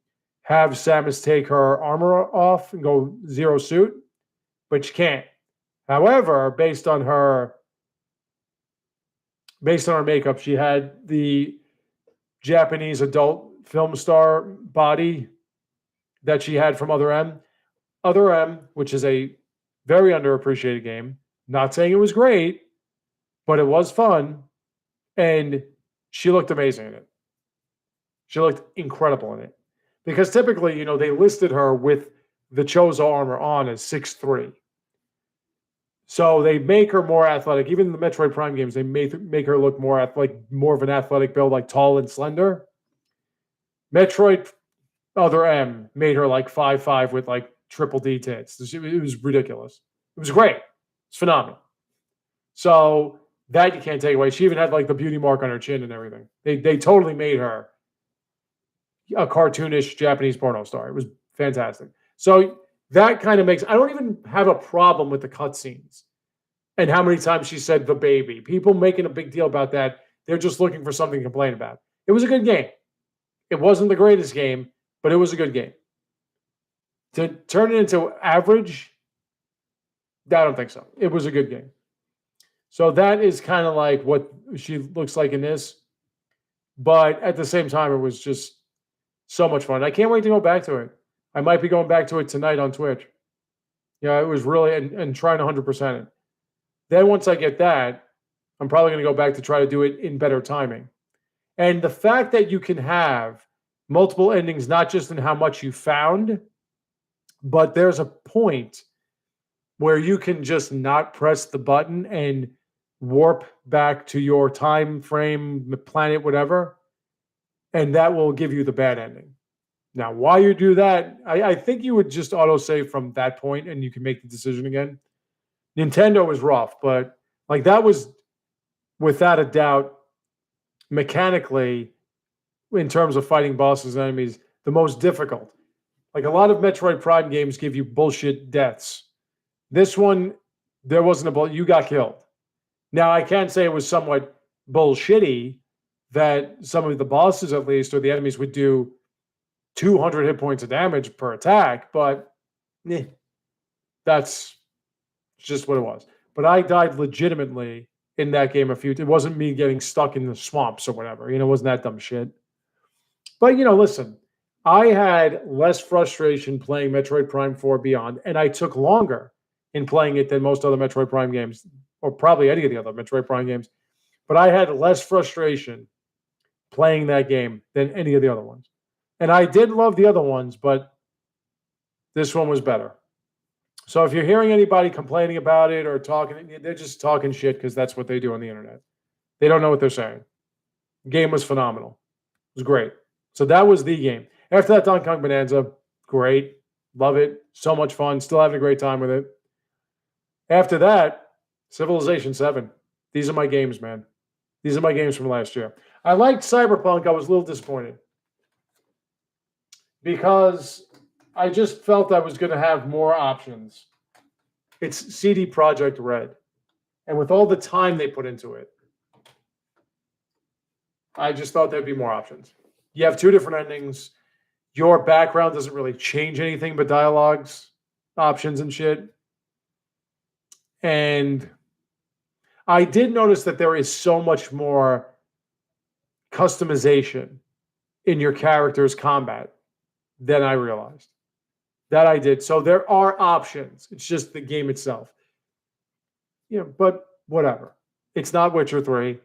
have Samus take her armor off and go zero suit, but you can't. However, based on her makeup, she had the Japanese adult film star body that she had from Other M. Other M, which is a very underappreciated game. Not saying it was great, but it was fun. And she looked amazing in it. She looked incredible in it. Because typically, they listed her with the Chozo armor on as 6'3". So they make her more athletic. Even in the Metroid Prime games, they make her look more of an athletic build, like tall and slender. Metroid Other M made her like 5'5" with like triple D tits. It was ridiculous. It was great. It's phenomenal. So that you can't take away. She even had like the beauty mark on her chin and everything. They totally made her a cartoonish Japanese porno star. It was fantastic. So that kind of makes, I don't even have a problem with the cutscenes and how many times she said the baby. People making a big deal about that. They're just looking for something to complain about. It was a good game. It wasn't the greatest game, but it was a good game. To turn it into average, I don't think so. It was a good game. So that is kind of like what she looks like in this. But at the same time, it was just so much fun. I can't wait to go back to it. I might be going back to it tonight on Twitch. Yeah, it was really, and trying 100% it. Then once I get that, I'm probably going to go back to try to do it in better timing. And the fact that you can have multiple endings, not just in how much you found, but there's a point where you can just not press the button and warp back to your time frame, planet, whatever, and that will give you the bad ending. Now, while you do that, I think you would just autosave from that point and you can make the decision again. Nintendo was rough, but like that was without a doubt mechanically, in terms of fighting bosses and enemies, the most difficult. Like a lot of Metroid Prime games give you bullshit deaths. This one, there wasn't a bullet. You got killed. Now, I can say it was somewhat bullshitty that some of the bosses, at least, or the enemies would do 200 hit points of damage per attack, but that's just what it was. But I died legitimately in that game it wasn't me getting stuck in the swamps or whatever. It wasn't that dumb shit. But, listen, I had less frustration playing Metroid Prime 4 Beyond, and I took longer in playing it than most other Metroid Prime games, or probably any of the other Metroid Prime games. But I had less frustration playing that game than any of the other ones. And I did love the other ones, but this one was better. So if you're hearing anybody complaining about it or talking, they're just talking shit because that's what they do on the internet. They don't know what they're saying. The game was phenomenal. It was great. So that was the game. After that, Donkey Kong Bonanza, great. Love it. So much fun. Still having a great time with it. After that, Civilization 7. These are my games, man. These are my games from last year. I liked Cyberpunk. I was a little disappointed because I just felt I was going to have more options. It's CD Projekt Red. And with all the time they put into it, I just thought there'd be more options. You have 2 different endings. Your background doesn't really change anything but dialogues, options, and shit. And I did notice that there is so much more customization in your character's combat than I realized. That I did. So there are options. It's just the game itself. But whatever. It's not Witcher 3.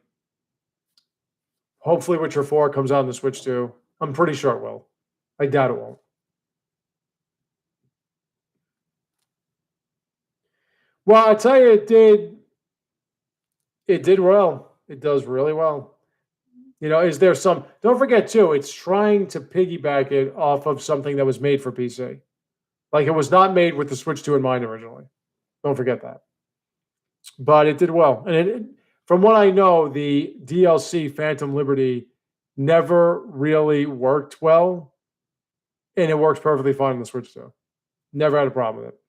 Hopefully Witcher 4 comes out on the Switch too. I'm pretty sure it will. I doubt it won't. Well, I tell you, it did well. It does really well. Is there some, don't forget too, it's trying to piggyback it off of something that was made for PC. Like it was not made with the Switch 2 in mind originally. Don't forget that. But it did well. And from what I know, the DLC Phantom Liberty never really worked well. And it works perfectly fine on the Switch 2. Never had a problem with it.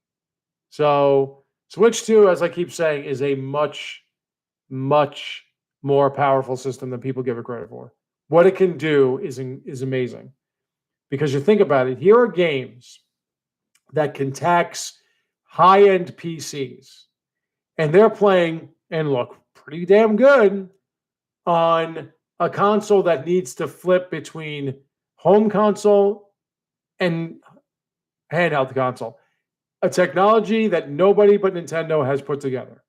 So Switch 2, as I keep saying, is a much, much more powerful system than people give it credit for. What it can do is amazing. Because you think about it, here are games that can tax high-end PCs. And they're playing and look pretty damn good on a console that needs to flip between home console and handheld console. A technology that nobody but Nintendo has put together.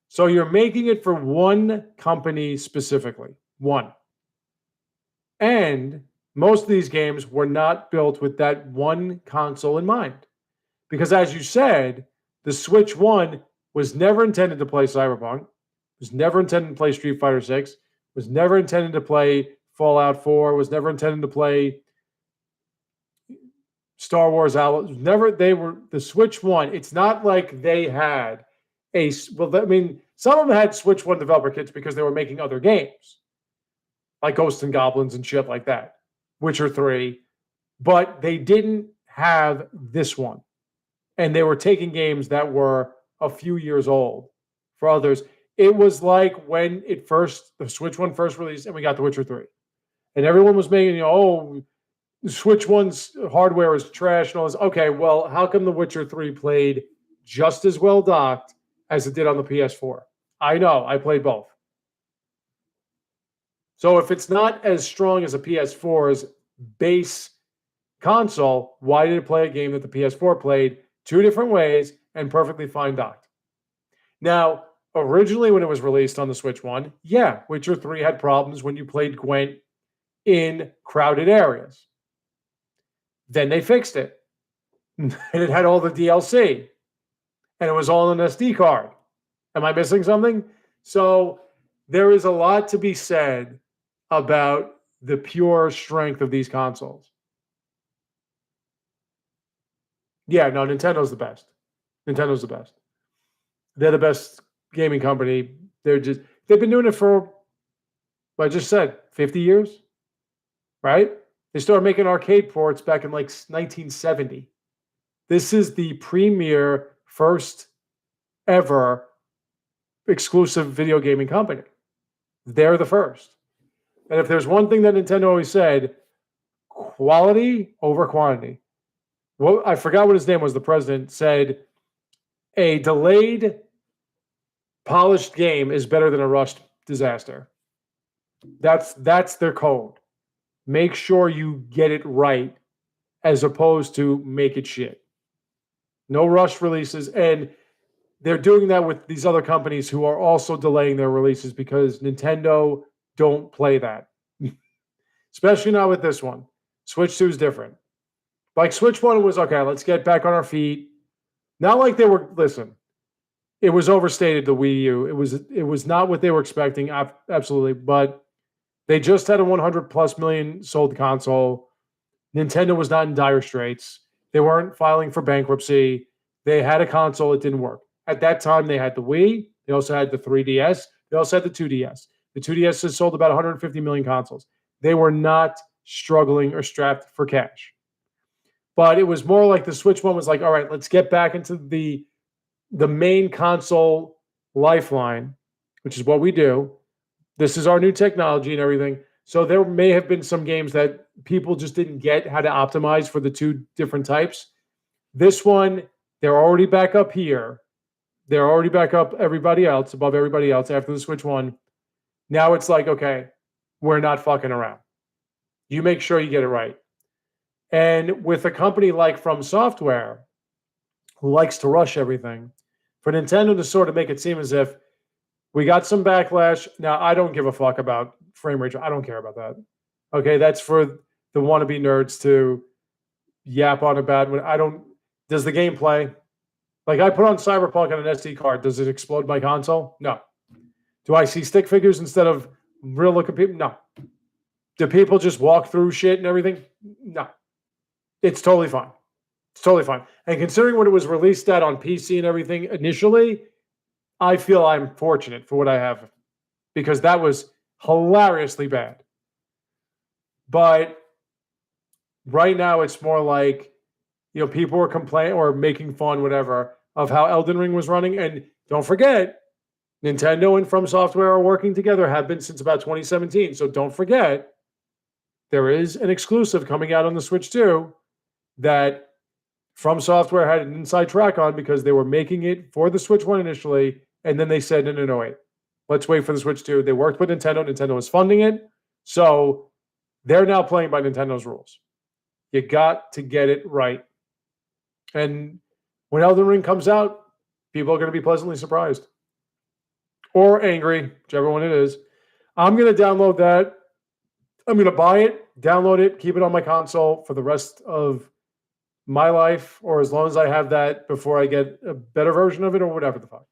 So you're making it for one company specifically. One. And most of these games were not built with that one console in mind. Because as you said, the Switch 1 was never intended to play Cyberpunk, was never intended to play Street Fighter 6, was never intended to play Fallout 4, was never intended to play Star Wars Outlaws. The Switch 1. It's not like they had some of them had Switch 1 developer kits because they were making other games, like Ghosts and Goblins and shit like that, Witcher 3, but they didn't have this one. And they were taking games that were a few years old for others. It was like when the Switch 1 first released and we got The Witcher 3. And everyone was making, Switch 1's hardware is trash and all this. Okay, well, how come The Witcher 3 played just as well docked as it did on the PS4. I know, I played both. So if it's not as strong as a PS4's base console, why did it play a game that the PS4 played two different ways and perfectly fine docked? Now, originally when it was released on the Switch 1, yeah, Witcher 3 had problems when you played Gwent in crowded areas. Then they fixed it. And it had all the DLC. And it was all on an SD card. Am I missing something? So there is a lot to be said about the pure strength of these consoles. Yeah, no, Nintendo's the best. Nintendo's the best. They're the best gaming company. They've been doing it for, what I just said, 50 years, right? They started making arcade ports back in like 1970. This is the premier first ever exclusive video gaming company. They're the first. And if there's one thing that Nintendo always said, quality over quantity. Well, I forgot what his name was. The president said, a delayed, polished game is better than a rushed disaster. That's their code. Make sure you get it right as opposed to make it shit. No rush releases. And they're doing that with these other companies who are also delaying their releases because Nintendo don't play that. Especially not with this one. Switch 2 is different. Like Switch 1 was, okay, let's get back on our feet. Not like they were, listen, it was overstated, the Wii U. It was not what they were expecting, absolutely. But they just had a 100 plus million sold console. Nintendo was not in dire straits. They weren't filing for bankruptcy. They had a console, it didn't work. At that time, they had the Wii. They also had the 3DS. They also had the 2DS. The 2DS has sold about 150 million consoles. They were not struggling or strapped for cash. But it was more like the Switch 1 was like, all right, let's get back into the main console lifeline, which is what we do. This is our new technology and everything. So there may have been some games that people just didn't get how to optimize for the two different types. This one, they're already back up here. They're already back up everybody else, above everybody else after the Switch 1. Now it's like, okay, we're not fucking around. You make sure you get it right. And with a company like From Software, who likes to rush everything, for Nintendo to sort of make it seem as if we got some backlash. Now, I don't give a fuck about frame rate. I don't care about that. Okay, that's for the wannabe nerds to yap on about. Does the game play? Like, I put on Cyberpunk on an SD card. Does it explode my console? No. Do I see stick figures instead of real looking people? No. Do people just walk through shit and everything? No. It's totally fine. It's totally fine. And considering when it was released at on PC and everything initially, I feel I'm fortunate for what I have because that was hilariously bad. But right now it's more like, people were complaining or making fun, whatever, of how Elden Ring was running. And don't forget, Nintendo and From Software are working together, have been since about 2017. So don't forget, there is an exclusive coming out on the Switch 2 that From Software had an inside track on because they were making it for the Switch 1 initially, and then they said, no, wait. Let's wait for the Switch 2. They worked with Nintendo. Nintendo was funding it. So they're now playing by Nintendo's rules. You got to get it right. And when Elden Ring comes out, people are going to be pleasantly surprised. Or angry, whichever one it is. I'm going to download that. I'm going to buy it, download it, keep it on my console for the rest of my life, or as long as I have that before I get a better version of it or whatever the fuck.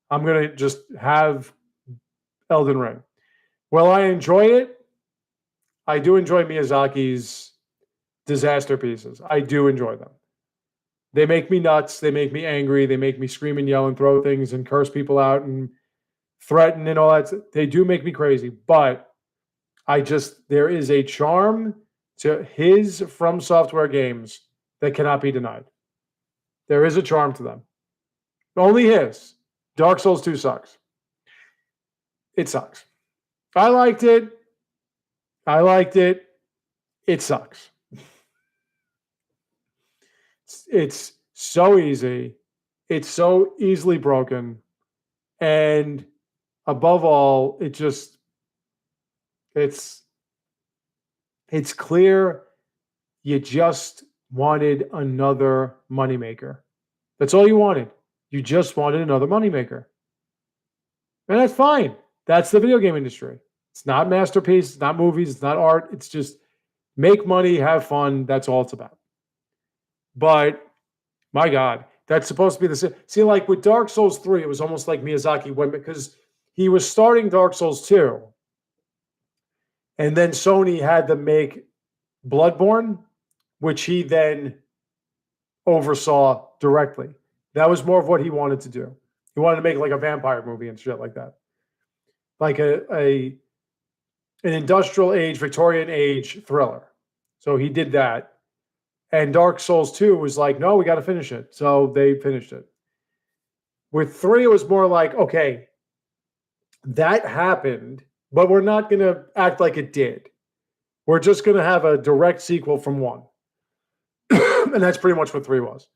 I'm going to just have Elden Ring. Well, I enjoy it. I do enjoy Miyazaki's disaster pieces. I do enjoy them. They make me nuts. They make me angry. They make me scream and yell and throw things and curse people out and threaten and all that. They do make me crazy, but there is a charm to his From Software games that cannot be denied. There is a charm to them. Only his. Dark Souls 2 sucks. It sucks. I liked it. It sucks. It's so easy It's so easily broken. And above all, it's clear you just wanted another moneymaker. That's all you wanted. You just wanted another moneymaker. And that's fine. That's the video game industry. It's not masterpiece, it's not movies, it's not art. It's just make money, have fun. That's all it's about. But my God, that's supposed to be the same. See, like with Dark Souls 3, it was almost like Miyazaki went because he was starting Dark Souls 2. And then Sony had to make Bloodborne, which he then oversaw directly. That was more of what he wanted to do. He wanted to make like a vampire movie and shit like that. Like an industrial age, Victorian age thriller. So he did that. And Dark Souls 2 was like, no, we got to finish it. So they finished it. With 3, it was more like, okay, that happened, but we're not going to act like it did. We're just going to have a direct sequel from 1. And that's pretty much what 3 was.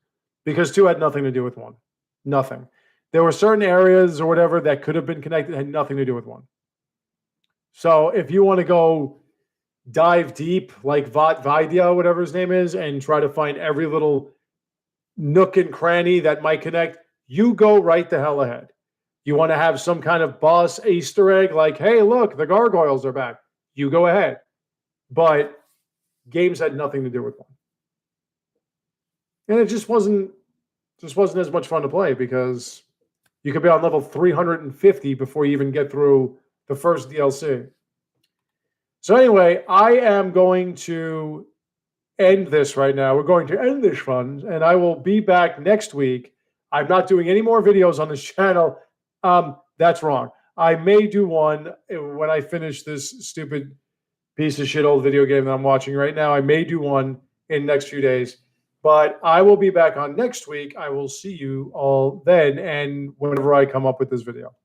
Because 2 had nothing to do with 1. Nothing. There were certain areas or whatever that could have been connected, had nothing to do with 1. So if you want to go dive deep, like Vat Vidya, whatever his name is, and try to find every little nook and cranny that might connect, you go right the hell ahead. You want to have some kind of boss Easter egg, like, hey, look, the gargoyles are back. You go ahead. But games had nothing to do with 1. And it just wasn't as much fun to play because you could be on level 350 before you even get through the first DLC. So anyway, I am going to end this right now. We're going to end this fun, and I will be back next week. I'm not doing any more videos on this channel. That's wrong. I may do one when I finish this stupid piece of shit old video game that I'm watching right now. I may do one in the next few days, but I will be back on next week. I will see you all then and whenever I come up with this video.